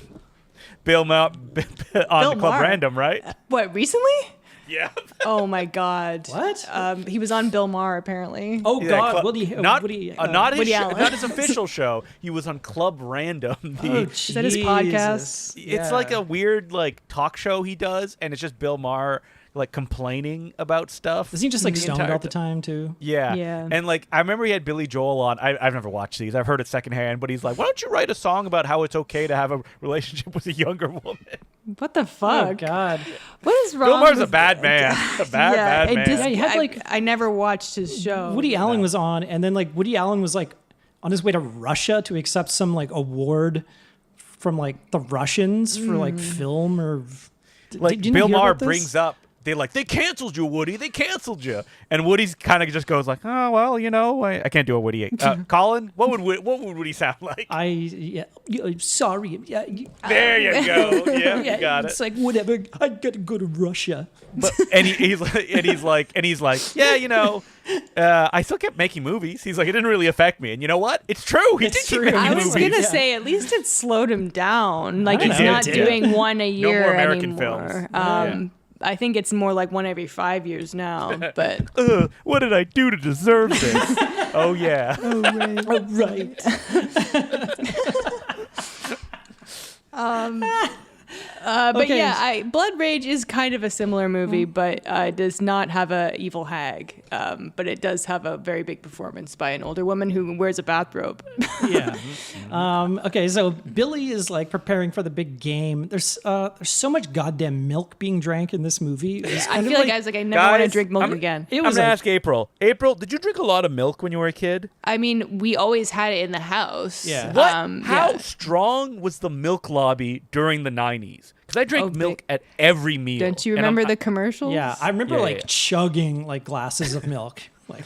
Bill Maher on the Club Maher. Random, right? What, recently? Yeah. Oh my God. What? He was on Bill Maher apparently. Oh Yeah, God, Woody, Woody, not Woody, Woody Allen. not his official show. He was on Club Random. Is that his podcast? It's like a weird like talk show he does, and it's just Bill Maher like complaining about stuff. Is he just like the stoned entire all the time too? Yeah. Yeah. And like I remember he had Billy Joel on. I've never watched these. I've heard it secondhand, but he's like, why don't you write a song about how it's okay to have a relationship with a younger woman? What the Oh fuck? God. What is wrong? Bill Maher's a with- bad man. A bad it man. just- Yeah, you had, like- I never watched his show. Woody Allen was on, and then like Woody Allen was like on his way to Russia to accept some like award from like the Russians for like film or Like Did you Bill hear Maher about this? brings up, they canceled you, Woody. They canceled you, and Woody's kind of just goes like, oh well, I can't do a Woody. Colin, what would Woody sound like? Sorry. There you go. Yeah, you got It's it. like whatever. I gotta go to Russia. But and he's like, yeah, I still kept making movies. He's like, it didn't really affect me, and you know what? It's true. He It's did keep true. making I was movies. gonna say at least it slowed him down. Like I he's know. not It did. doing one a year more American anymore. films. I think it's more like one every 5 years now. But What did I do to deserve this? Oh yeah. Oh, right. But Okay. yeah, Blood Rage is kind of a similar movie, but it does not have a evil hag. But it does have a very big performance by an older woman who wears a bathrobe. Yeah. Okay, so Billy is like preparing for the big game. There's so much goddamn milk being drank in this movie. It's I kind of feel like I was like, I never want to Guys, drink milk I'm- again. It I'm was gonna like, ask April. April, did you drink a lot of milk when you were a kid? I mean, we always had it in the house. Yeah. What? How Yeah. strong was the milk lobby during the 90s? Because I drank Oh, milk big. at every meal. Don't you And I'm- remember the commercials? yeah, I remember Yeah, like yeah. chugging like glasses of milk. Like,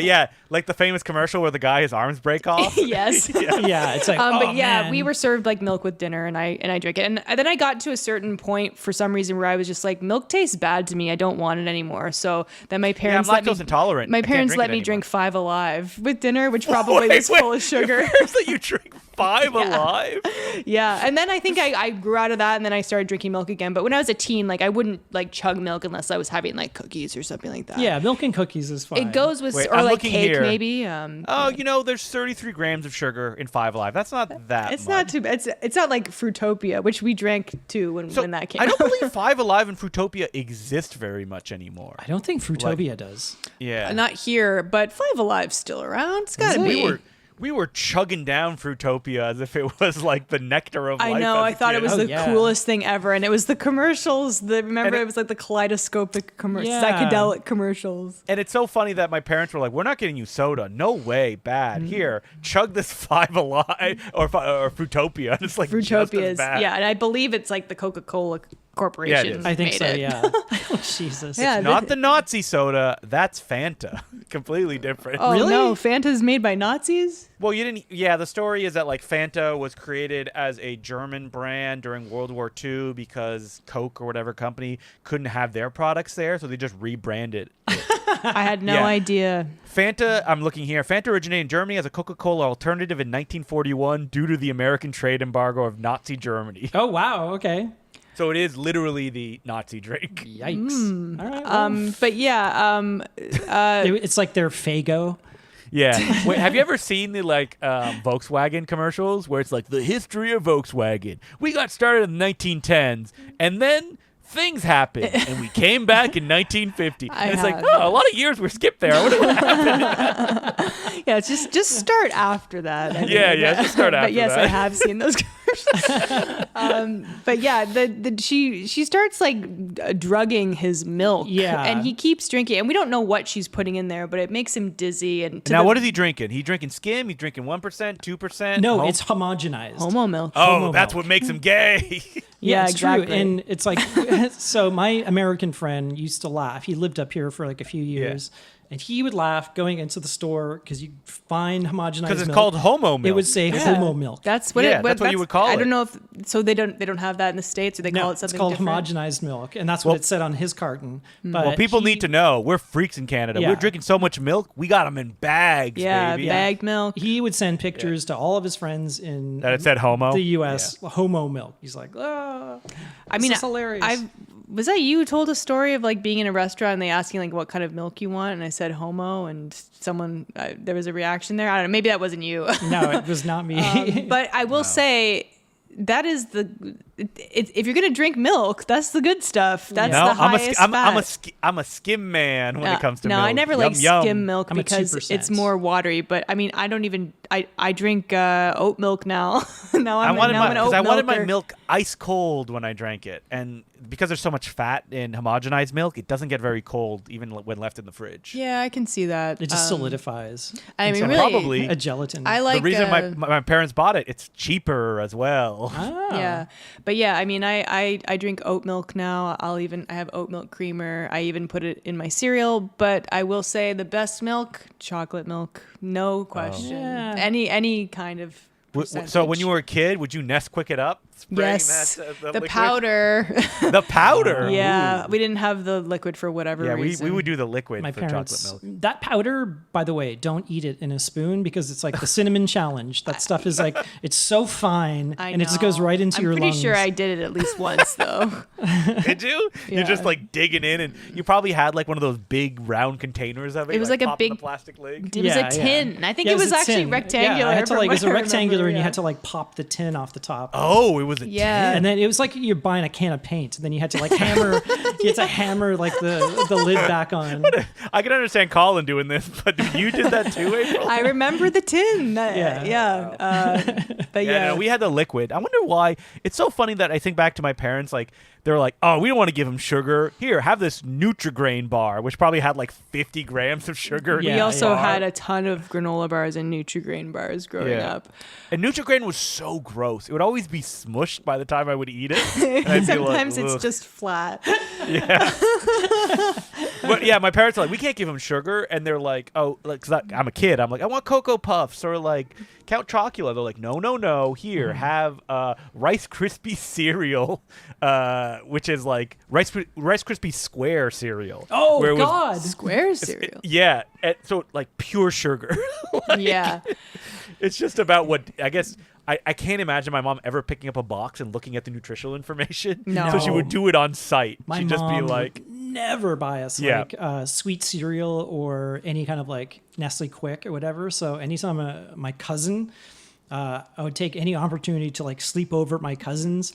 Yeah, like the famous commercial where the guy his arms break off. Yes. yeah, it's like, But oh, yeah, man. we were served like milk with dinner, and I drank it. And then I got to a certain point for some reason where I was just like, milk tastes bad to me. I don't want it anymore. So then my parents I'm let me lactose intolerant. My I can't parents drink let it me anymore. drink Five Alive with dinner, which probably was full of sugar. Your parents let you drink Five Alive? Yeah, and then I think I grew out of that, and then I started drinking milk again. But when I was a teen, like I wouldn't like chug milk unless I was having like cookies or something like that. Yeah, milk and cookies is fine. It goes with Wait, or I'm like looking cake here. maybe. Oh, there's 33 grams of sugar in Five Alive. That's not that It's much. not too bad. It's not like Fruitopia, which we drank too when that came I don't out. believe Five Alive and Fruitopia exist very much anymore. I don't think Fruitopia does. Yeah. Not here, but Five Alive's still around. It's gotta it? be. We were chugging down Fruitopia as if it was like the nectar of life. I know. as I a thought it kid. was Oh, the yeah. coolest thing ever, and it was the commercials. Remember, And it was like the kaleidoscopic Yeah. psychedelic commercials. And it's so funny that my parents were like, "We're not getting you soda. No way, bad. Here, chug this Five Alive or Fruitopia." And it's like just as Fruitopia's, bad. yeah, and I believe it's like the Coca-Cola Corporation. is. I think made so, it. yeah. Oh, Jesus. Yeah, Not the Nazi soda. That's Fanta. Completely different. Oh Really? no, Fanta's made by Nazis. Well, you didn't. Yeah, the story is that like Fanta was created as a German brand during World War II because Coke or whatever company couldn't have their products there, so they just rebranded. I had no Yeah. idea. Fanta, I'm looking here. Fanta originated in Germany as a Coca-Cola alternative in 1941 due to the American trade embargo of Nazi Germany. Oh, wow. Okay. So it is literally the Nazi drink. Yikes. All right. Well, But yeah, it's like their Fago. Yeah. Wait, have you ever seen the Volkswagen commercials where it's like the history of Volkswagen? We got started in the 1910s, and then things happened, and we came back in 1950. I And it's like, have. oh, a lot of years were skipped there. I wonder what happened. yeah, just start after that. I Yeah, think. yeah, just start after But yes, that. I have seen those commercials. But yeah, she starts like drugging his milk. Yeah. and he keeps drinking, and we don't know what she's putting in there, but it makes him dizzy. And Now, what is he drinking? He drinking skim? He's drinking 1%, 2%? No, Home- it's homogenized. homo milk? Oh, homo that's milk. what makes him gay. Yeah, Yeah, it's exactly. true. And it's like, so my American friend used to laugh. He lived up here for like a few years. And he would laugh going into the store because you find homogenized milk. Because it's called homo milk. It would say Yeah. homo milk. That's what Yeah, it. that's what you would call I it. don't know if so they don't have that in the States, or they No, call it it's something called different. homogenized milk, and that's Well- what it said on his carton. But Well, people he- need to know we're freaks in Canada. Yeah. We're drinking so much milk, we got them in bags, Yeah, baby. bagged milk. He would send pictures to all of his friends in That it said homo? the U.S. Homo milk. He's like, oh, I mean, this is hilarious. was that you who told a story of like being in a restaurant and they asking like what kind of milk you want, and I said homo, and someone there was a reaction there. I don't know. Maybe that wasn't you. No, it was not me. But I will say that is if you're gonna drink milk, that's the good stuff. That's No, the highest fat. I'm a skim man when it comes to no, milk. I never Yum, like yum. skim milk I'm a because 2%. it's more watery. But I mean, I don't even. I drink oat milk now. now I I'm wanted an oat I wanted my milker. milk ice cold when I drank it, and because there's so much fat in homogenized milk, it doesn't get very cold even when left in the fridge. Yeah, I can see that. It just solidifies. I mean, into really, Probably a gelatin. I like the reason uh, my parents bought it, it's cheaper as well. Oh. Yeah, but yeah, I mean, I drink oat milk now. I have oat milk creamer. I even put it in my cereal. But I will say the best milk, chocolate milk, no question. Yeah. Any kind of. So when you were a kid, would you Nesquik it up? Spraying Yes, that, the liquid? powder. The powder. Yeah, Ooh. we didn't have the liquid for whatever Yeah, reason. we would do the liquid My for parents. chocolate milk. That powder, by the way, don't eat it in a spoon because it's like the cinnamon challenge. That stuff is like it's so fine and it just goes right into your I'm lungs. pretty sure I did it at least once though. Did you? You're just Yeah. like digging in, and you probably had like one of those big round containers of it. It was like a popped in the big- plastic lid. It was Yeah, a tin. I think Yeah, it was a actually tin. rectangular. Yeah, I had to from like it was a what I rectangular, remember, and you yeah. had to like pop the tin off the top. Oh, it was a Yeah. tin. And then it was like you're buying a can of paint, and then you had to like hammer, like the lid back on. I can understand Colin doing this, but you did that too, April? I remember the tin. But No, we had the liquid. I wonder why. It's so funny that I think back to my parents, like, they're like, oh, we don't want to give him sugar. Here, have this Nutri-Grain bar, which probably had like 50 grams of sugar. Yeah, we also bar. had a ton of granola bars and Nutri-Grain bars growing up. And Nutri-Grain was so gross. It would always be smushed by the time I would eat it. And I'd be Sometimes like, it's "Ugh." just flat. Yeah. But yeah, my parents are like, we can't give him sugar. And they're like, oh, like, 'cause I'm a kid. I'm like, I want Cocoa Puffs or like Count Chocula. They're like, no. Here, have Rice Krispie cereal, which is like Rice Krispie Square cereal. Oh, where it was- God. Square cereal. Yeah. So like pure sugar. Like, Yeah. It's just about what, I guess, I can't imagine my mom ever picking up a box and looking at the nutritional information. No. So she would do it on site. My She'd just be mom like, would never buy us Yeah. like sweet cereal or any kind of like Nestle Quick or whatever. So anytime my cousin, I would take any opportunity to like sleep over at my cousin's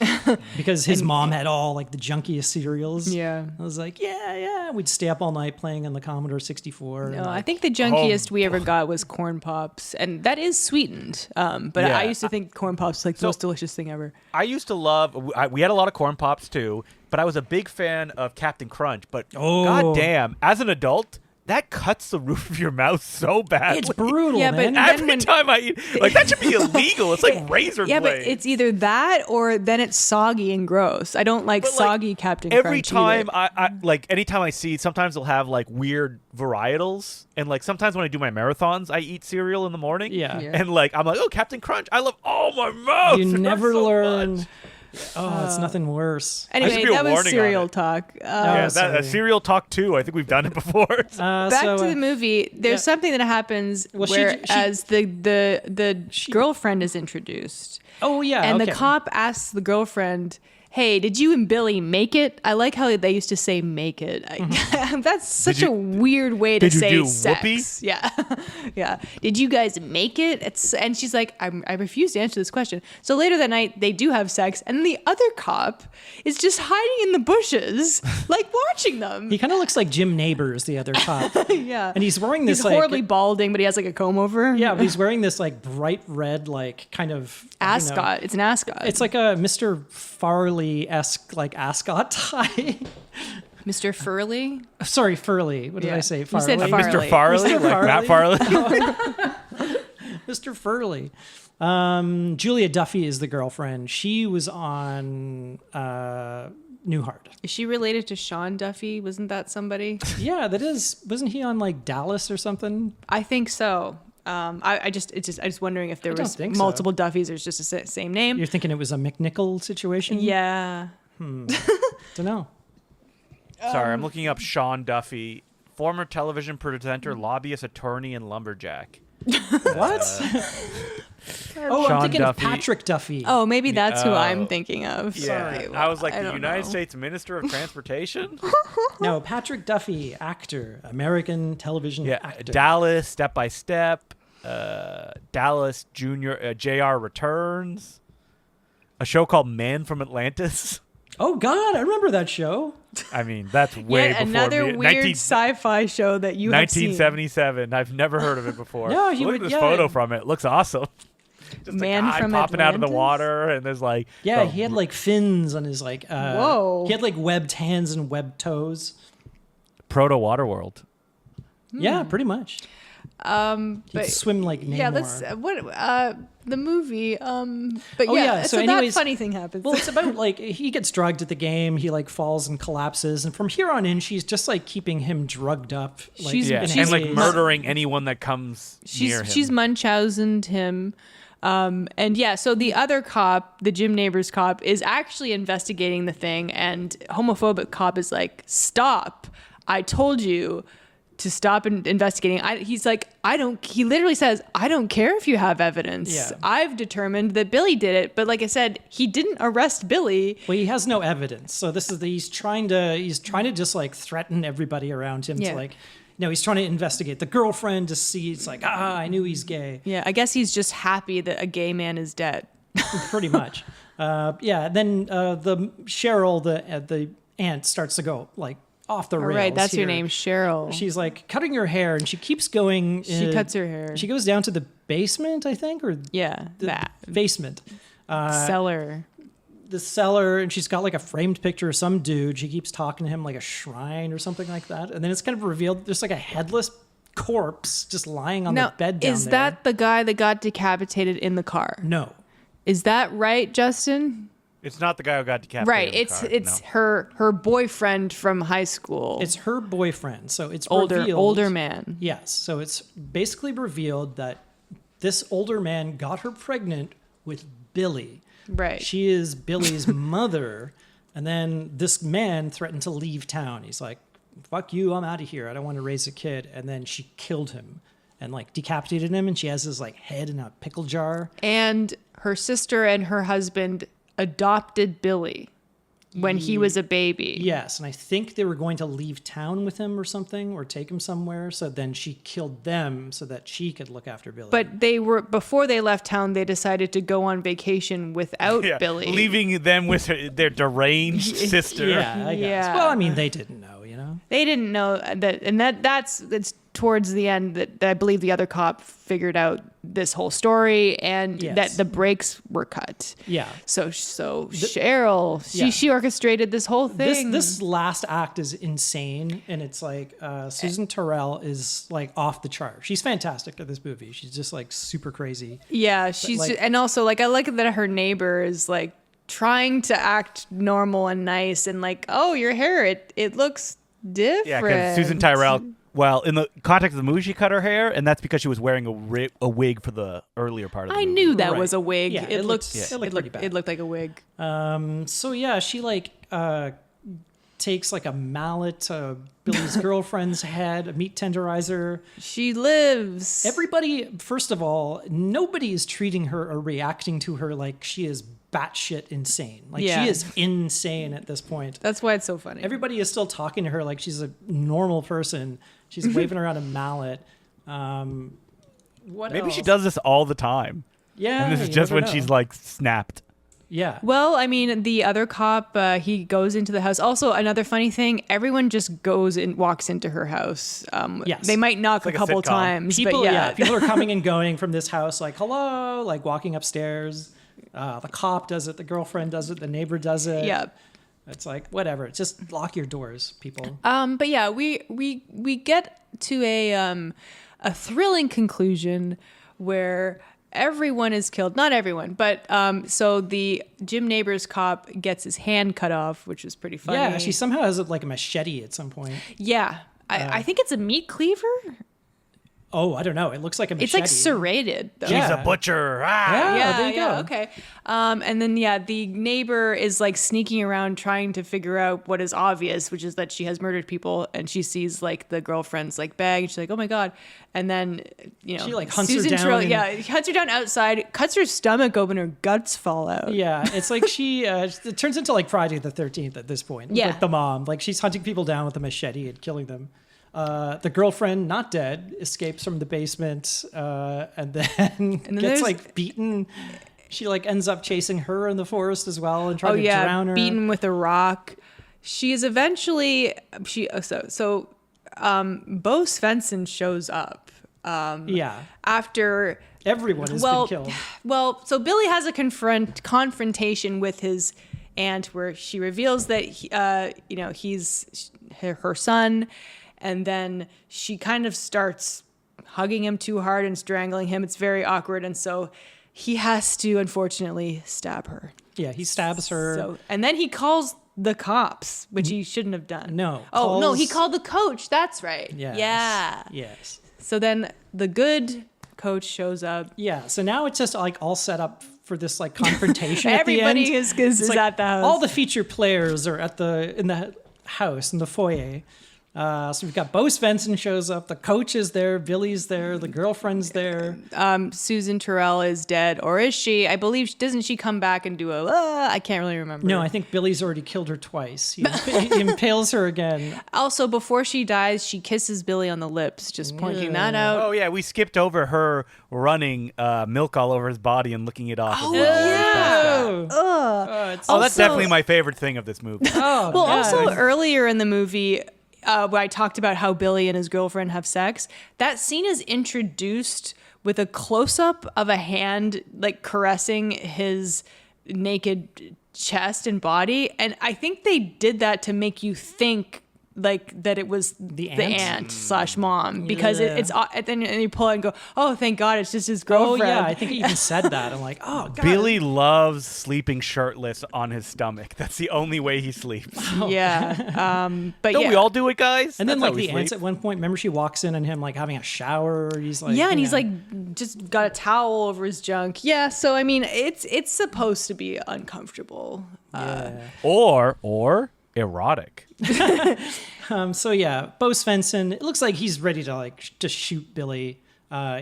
because his mom had all like the junkiest cereals. Yeah. I was like, yeah. We'd stay up all night playing on the Commodore 64. No, and, I like, think the junkiest we ever got was corn pops, and that is sweetened. But Yeah. I used to think corn pops was like the most delicious thing ever. I used to love, we had a lot of corn pops too, but I was a big fan of Captain Crunch. But Oh. goddamn, as an adult, that cuts the roof of your mouth so badly. it's brutal, Yeah, but man. then Every when- time I eat, like, that should be illegal. It's like razor Yeah, but blade. it's either that or then it's soggy and gross. I don't like But, like, soggy Captain Every Crunch time either. I like, anytime I see, sometimes they'll have like weird varietals, and like sometimes when I do my marathons, I eat cereal in the morning. Yeah. Yeah. And like I'm like, oh, Captain Crunch, I love. Oh my mouth. You it hurts never so learn. much. Oh, it's nothing worse. should Anyway, be a that was warning on cereal it. talk. Yeah, sorry. cereal talk too. I think we've done it before. Back to the movie. There's yeah. something that happens Well, she- whereas the girlfriend is introduced. Oh, yeah. And okay. the cop asks the girlfriend, hey, did you and Billy make it? I like how they used to say make it. That's such you- a weird way to did you say do sex. whoopee? Yeah. Yeah. Did you guys make it? And she's like, I refuse to answer this question. So later that night, they do have sex. And the other cop is just hiding in the bushes, like watching them. He kind of looks like Jim Neighbors, the other cop. Yeah. And he's wearing this He's like horribly balding, but he has like a comb over. yeah, but he's wearing this like bright red like kind of I don't know, Ascot. It's an ascot. It's like a Mr. Farley-esque like ascot tie. Mr. Furley. Sorry, Furley. What did Yeah. I say? You said Farley? Farley. Mr. Farley, Mr. like Matt Farley. Mr. Furley. Julia Duffy is the girlfriend. She was on Newhart. Is she related to Sean Duffy? Wasn't that somebody? Yeah, that is. Wasn't he on like Dallas or something? I think so. I just wondering if there I don't was think so. multiple Duffys or it's just the same name. You're thinking it was a McNichols situation? Yeah. Don't know. Sorry, I'm looking up Sean Duffy, former television presenter, lobbyist, attorney, and lumberjack. What? Oh, Sean I'm thinking Duffy. of Patrick Duffy. Oh, maybe that's who Oh. I'm thinking of. Yeah, Sorry. I was like, I the don't United know. States Minister of Transportation. No, Patrick Duffy, actor, American television Yeah, actor. Dallas, Step by Step, Dallas Junior, JR Returns, a show called Man from Atlantis. Oh God, I remember that show. I mean, that's way Yet before another me. weird sci-fi show that you have seen. 1977. I've never heard of it before. No, Look he at would- this yeah. photo from it. It looks awesome. Just Man a guy from popping out of the Atlantis? water, and there's like Yeah, the- he had like fins on his like. Whoa. He had like webbed hands and webbed toes. proto Waterworld. Yeah, pretty much. He But could swim like Namor. yeah, that's the movie. But Oh, yeah, yeah, so, so that anyways- funny thing happens. Well, it's about like he gets drugged at the game. He like falls and collapses, and from here on in, she's just like keeping him drugged up. Like, She's- Yeah, in and like haze. murdering anyone that comes near him. she's Munchausened him. And yeah, so the other cop, the Jim Neighbors cop, is actually investigating the thing, and homophobic cop is like, "Stop! I told you to stop investigating." He's like, he literally says, "I don't care if you have evidence. Yeah. I've determined that Billy did it." But like I said, he didn't arrest Billy. Well, he has no evidence, so this is he's trying to just like threaten everybody around him Yeah. to like. No, he's trying to investigate the girlfriend to see. It's like, I knew he's gay. Yeah, I guess he's just happy that a gay man is dead. Pretty much. Then the Cheryl, the aunt, starts to go like off the rails. Right, that's here. your name, Cheryl. She's like cutting her hair, and she keeps going. She cuts her hair. She goes down to the basement, I think, or that basement. cellar. The cellar, and she's got like a framed picture of some dude. She keeps talking to him like a shrine or something like that. And then it's kind of revealed there's like a headless corpse just lying on the bed down is there. that the guy that got decapitated in the car? No. Is that right, Justin? It's not the guy who got decapitated. Right. in the car, It's no. her boyfriend from high school. It's her boyfriend. So it's older revealed, man. Yes. So it's basically revealed that this older man got her pregnant with Billy. Right. She is Billy's mother. And then this man threatened to leave town. He's like, fuck you, I'm out of here. I don't want to raise a kid. And then she killed him and like decapitated him. And she has his like head in a pickle jar. And her sister and her husband adopted Billy when he was a baby. Yes. And I think they were going to leave town with him or something, or take him somewhere. So then she killed them so that she could look after Billy. But before they left town, they decided to go on vacation without Billy. Leaving them with their deranged sister. Yeah, I guess. Yeah. Well, I mean, they didn't know, you know? They didn't know that, and that's towards the end that I believe the other cop figured out this whole story, and Yes. that the brakes were cut. Yeah. So Cheryl, Yeah. she orchestrated this whole thing. This last act is insane, and it's like Susan Terrell is like off the chart. She's fantastic at this movie. She's just like super crazy. Yeah, she's like- and also like I like that her neighbor is like trying to act normal and nice and like, oh, your hair it looks different. Yeah, because Susan Tyrell, well, in the context of the movie, she cut her hair, and that's because she was wearing a wig for the earlier part of the I movie. knew that Right. was a wig. Yeah, it looked it looked pretty bad. It looked like a wig. So yeah, she like takes like a mallet to Billy's girlfriend's head, a meat tenderizer. She lives. Everybody, first of all, nobody is treating her or reacting to her like she is batshit insane. Like Yeah. she is insane at this point. That's why it's so funny. Everybody is still talking to her like she's a normal person. She's waving around a mallet. What Maybe else? she does this all the time. Yeah. And this is you just never when know. she's like snapped. Yeah. Well, I mean, the other cop, he goes into the house. Also, another funny thing, everyone just goes and walks into her house. Yes. They might knock like a a couple sitcom. times, People, but yeah. people are coming and going from this house like, hello, like walking upstairs. The cop does it. The girlfriend does it. The neighbor does it. Yeah. It's like, whatever. Just lock your doors, people. But yeah, we get to a thrilling conclusion where everyone is killed. Not everyone, but so the Jim Neighbors cop gets his hand cut off, which is pretty funny. Yeah, she somehow has like a machete at some point. Yeah. I think it's a meat cleaver. Oh, I don't know. It looks like a machete. It's like serrated, though. She's Yeah. a butcher. Yeah, there you go. Okay. And then, the neighbor is like sneaking around trying to figure out what is obvious, which is that she has murdered people, and she sees like the girlfriend's like bag, and she's like, oh my God. And then, She, like, hunts her Susan down Terrell, and- hunts her down outside, cuts her stomach open, her guts fall out. Yeah, it's like she, it turns into like Friday the 13th at this point. Yeah. Like the mom. Like she's hunting people down with a machete and killing them. The girlfriend, not dead, escapes from the basement and then then gets there's- like beaten. She like ends up chasing her in the forest as well and trying Oh to yeah, drown her. beaten with a rock. She is eventually so Bo Svensson shows up. Yeah. After Everyone has been killed. Well, so Billy has a confrontation with his aunt where she reveals that he's her son, and then she kind of starts hugging him too hard and strangling him. It's very awkward, and so he has to unfortunately stab her. Yeah, he stabs her. So, and then he calls the cops, which he shouldn't have done. No, Oh, no, he calls- called the coach. That's right. Yes. Yeah. Yes. So then the good coach shows up. Yeah. So now it's just like all set up for this like confrontation at the end. Everybody is It's like at the house. All the feature players are in the house in the foyer. So we've got Bo Svensson shows up. The coach is there. Billy's there. The girlfriend's there. Susan Terrell is dead, or is she? I believe, doesn't she come back and do a, I can't really remember. No, I think Billy's already killed her twice. He impales her again. Also, before she dies, she kisses Billy on the lips, just pointing that out. Oh, yeah, we skipped over her running milk all over his body and licking it off as well. Yeah. Oh, that's definitely my favorite thing of this movie. Oh, Well, God. also earlier in the movie, where I talked about how Billy and his girlfriend have sex, that scene is introduced with a close-up of a hand like caressing his naked chest and body, and I think they did that to make you think like that it was the aunt / mom, because it's and then you pull out and go, oh, thank God, it's just his girlfriend. Oh, yeah, I think he even said that. I'm like, oh, God. Billy loves sleeping shirtless on his stomach. That's the only way he sleeps. Yeah. But Don't yeah. we all do it, guys? And then, That's like, how we the aunt sleep. at one point, remember she walks in and him, like, having a shower. He's like, Yeah, and you he's know. like just got a towel over his junk. Yeah, so I mean, it's supposed to be uncomfortable. Or erotic. So yeah, Bo Svensson. It looks like he's ready to like just shoot Billy.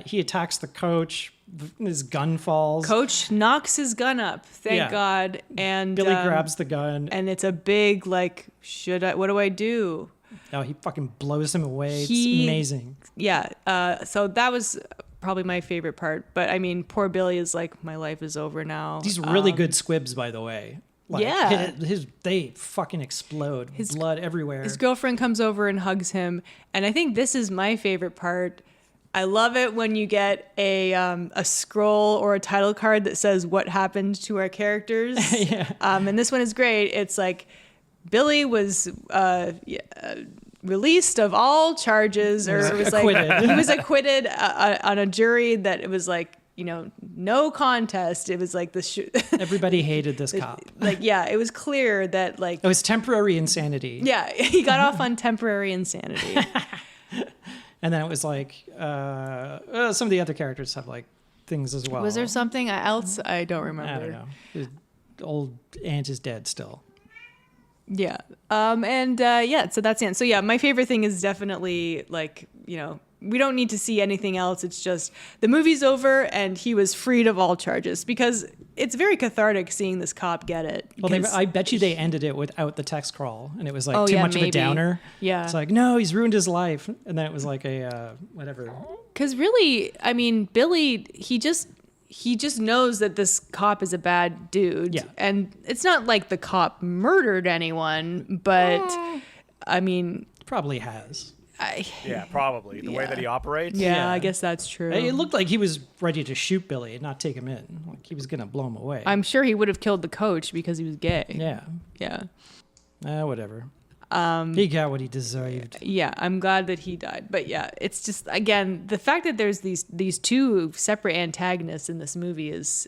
He attacks the coach. His gun falls. Coach knocks his gun up. Thank Yeah. God. And Billy grabs the gun. and it's a big like, what do I do? Oh, he fucking blows him away. It's He- amazing. Yeah. So that was probably my favorite part. But I mean, poor Billy is like, my life is over now. These really good squibs, by the way. Like, Yeah. they fucking explode. Blood everywhere. His girlfriend comes over and hugs him, and I think this is my favorite part. I love it when you get a scroll or a title card that says what happened to our characters. Yeah. And this one is great. It's like Billy was released of all charges, or it was acquitted. like he was acquitted on a jury that it was like, no contest. It was like Everybody hated this cop. like, yeah, it was clear that like, It was temporary insanity. yeah, he got off on temporary insanity. And then it was like some of the other characters have like things as well. Was there something else? I don't remember. I don't know. The old aunt is dead still. Yeah. So that's the end. So yeah, my favorite thing is definitely like, we don't need to see anything else. It's just the movie's over and he was freed of all charges, because it's very cathartic seeing this cop get it. Well, because- I bet you they ended it without the text crawl, and it was like Oh, too yeah, much of a maybe. downer. Yeah. It's like, no, he's ruined his life, and then it was like a whatever. Because really, I mean, Billy, he just knows that this cop is a bad dude. Yeah. And it's not like the cop murdered anyone, but I mean, Probably has. Yeah, probably. The way that he operates. yeah, I guess that's true. It looked like he was ready to shoot Billy and not take him in. Like he was gonna blow him away. I'm sure he would have killed the coach because he was gay. Yeah. Yeah. Whatever. He got what he deserved. Yeah, I'm glad that he died. But yeah, it's just, again, the fact that there's these two separate antagonists in this movie it's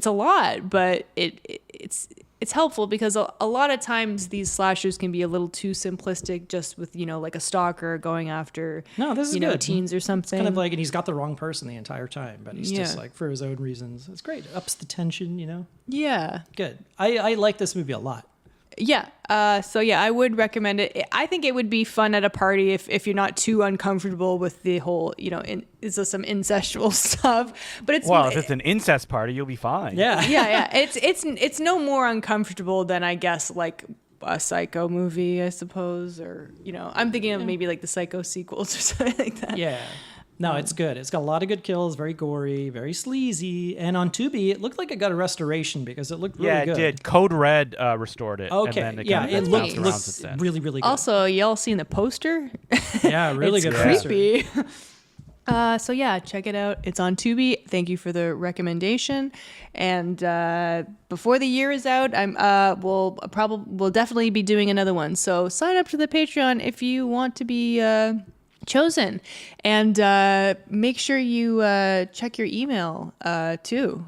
a lot, but it's helpful, because a lot of times these slashers can be a little too simplistic, just with like a stalker going after No, this is good. teens or something. Kind of like, and he's got the wrong person the entire time, but he's just Yeah. like for his own reasons. It's great. It ups the tension, Yeah. Good. I like this movie a lot. Yeah. So yeah, I would recommend it. I think it would be fun at a party if you're not too uncomfortable with the whole, is there some incestual stuff? But it's Well, if it's an incest party, you'll be fine. Yeah. yeah. It's no more uncomfortable than, I guess, like a Psycho movie, I suppose, or I'm thinking of maybe like the Psycho sequels or something like that. Yeah. No, it's good. It's got a lot of good kills, very gory, very sleazy. And on Tubi, it looked like it got a restoration because it looked really Yeah, it good. did. Code Red restored it. Okay. And then it Yeah, kind it of looked bounced around since then. really, really good. Also, y'all seen the poster? Yeah, really it's good. poster. creepy. So yeah, check it out. It's on Tubi. Thank you for the recommendation. And before the year is out, we'll definitely be doing another one. So sign up to the Patreon if you want to be chosen, and make sure you check your email too.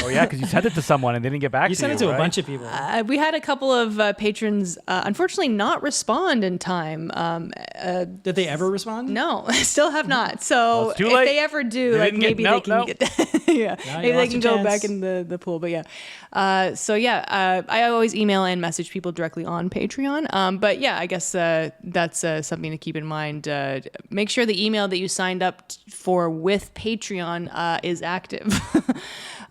Oh, yeah, because you sent it to someone and they didn't get back to you. You sent it to right? a bunch of people. We had a couple of patrons unfortunately not respond in time. Did they ever respond? No, still have not. So Well, it's too if late. they ever do, They like didn't get- maybe nope, they can nope. get Yeah, maybe they lost can your go back chance. in the pool. But yeah, I always email and message people directly on Patreon. But yeah, I guess that's something to keep in mind. Make sure the email that you signed up for with Patreon is active.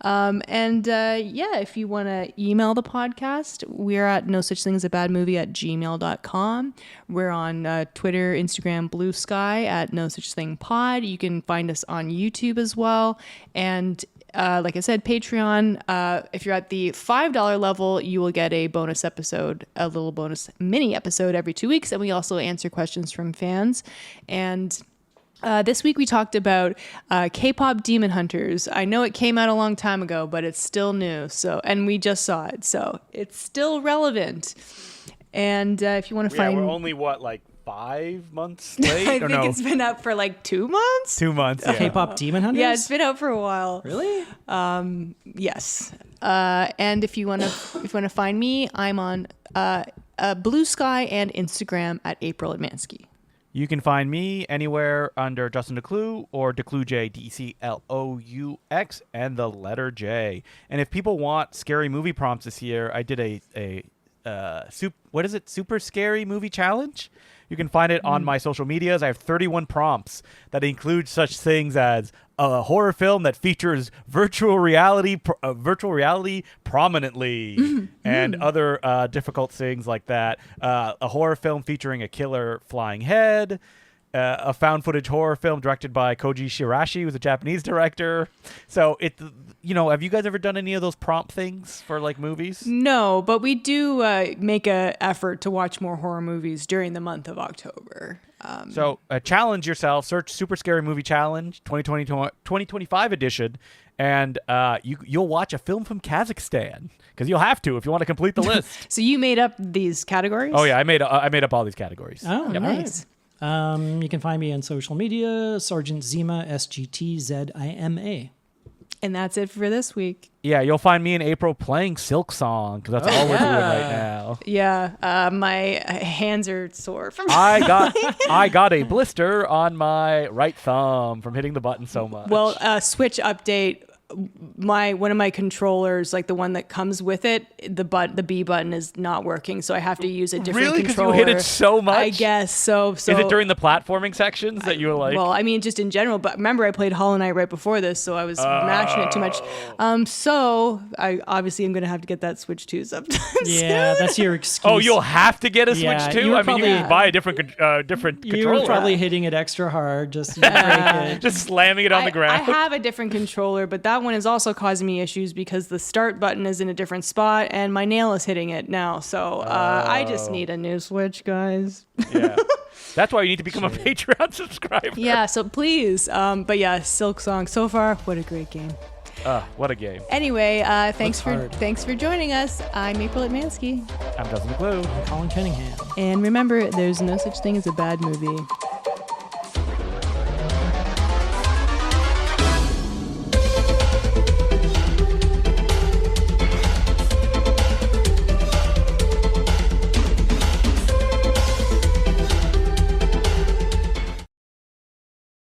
If you want to email the podcast, we're at nosuchthingsaBadmovie@gmail.com. We're on Twitter, Instagram, Bluesky at nosuchthingpod. You can find us on YouTube as well. And like I said, Patreon, if you're at the $5 level, you will get a bonus episode, a little bonus mini episode every 2 weeks. And we also answer questions from fans. And this week we talked about K-pop Demon Hunters. I know it came out a long time ago, but it's still new. And we just saw it, so it's still relevant. And if you want to find, we're only 5 months late. I think it's been out for 2 months. 2 months. Yeah. K-pop Demon Hunters? Yeah, it's been out for a while. Really? Yes. And if you want to find me, I'm on Bluesky and Instagram at April Atmansky. You can find me anywhere under Justin DeClue or DeClueJ, DeClous, and the letter J. And if people want scary movie prompts this year, I did a super scary movie challenge. You can find it on my social medias. I have 31 prompts that include such things as a horror film that features virtual reality prominently, and other difficult things like that. A horror film featuring a killer flying head. A found footage horror film directed by Koji Shirashi, who's a Japanese director. So have you guys ever done any of those prompt things for movies? No, but we do make an effort to watch more horror movies during the month of October. So challenge yourself, search Super Scary Movie Challenge 2025 edition, and you'll watch a film from Kazakhstan, because you'll have to if you want to complete the list. So you made up these categories? Oh yeah, I made up all these categories. Oh, Yep. Nice. You can find me on social media, Sergeant Zima, SGTZIMA. And that's it for this week. Yeah, you'll find me in April playing Silk Song, because that's all we're doing right now. Yeah, my hands are sore from I got a blister on my right thumb from hitting the button so much. Well, Switch update. One of my controllers, the one that comes with it, the B button is not working, so I have to use a different really? 'Cause controller. you hit it so much? I guess so. Is it during the platforming sections that you were like? Well, I mean, just in general. But remember, I played Hollow Knight right before this, so I was mashing it too much. So I obviously am going to have to get that Switch 2 sometimes. Yeah, that's your excuse. Oh, you'll have to get a Switch Yeah, too? you were I mean, you can probably- buy a different You controller. were probably hitting it extra hard just to break it. Just slamming it on the ground. I have a different controller, but that one is also causing me issues because the start button is in a different spot and my nail is hitting it now. So I just need a new Switch, guys. Yeah. That's why you need to become a Patreon subscriber. Yeah, so please. But yeah, Silk Song. So far, what a great game. What a game. Anyway, thanks hard. for joining us. I'm April Atmansky. I'm Justin McClue. Colin Cunningham. And remember, there's no such thing as a bad movie.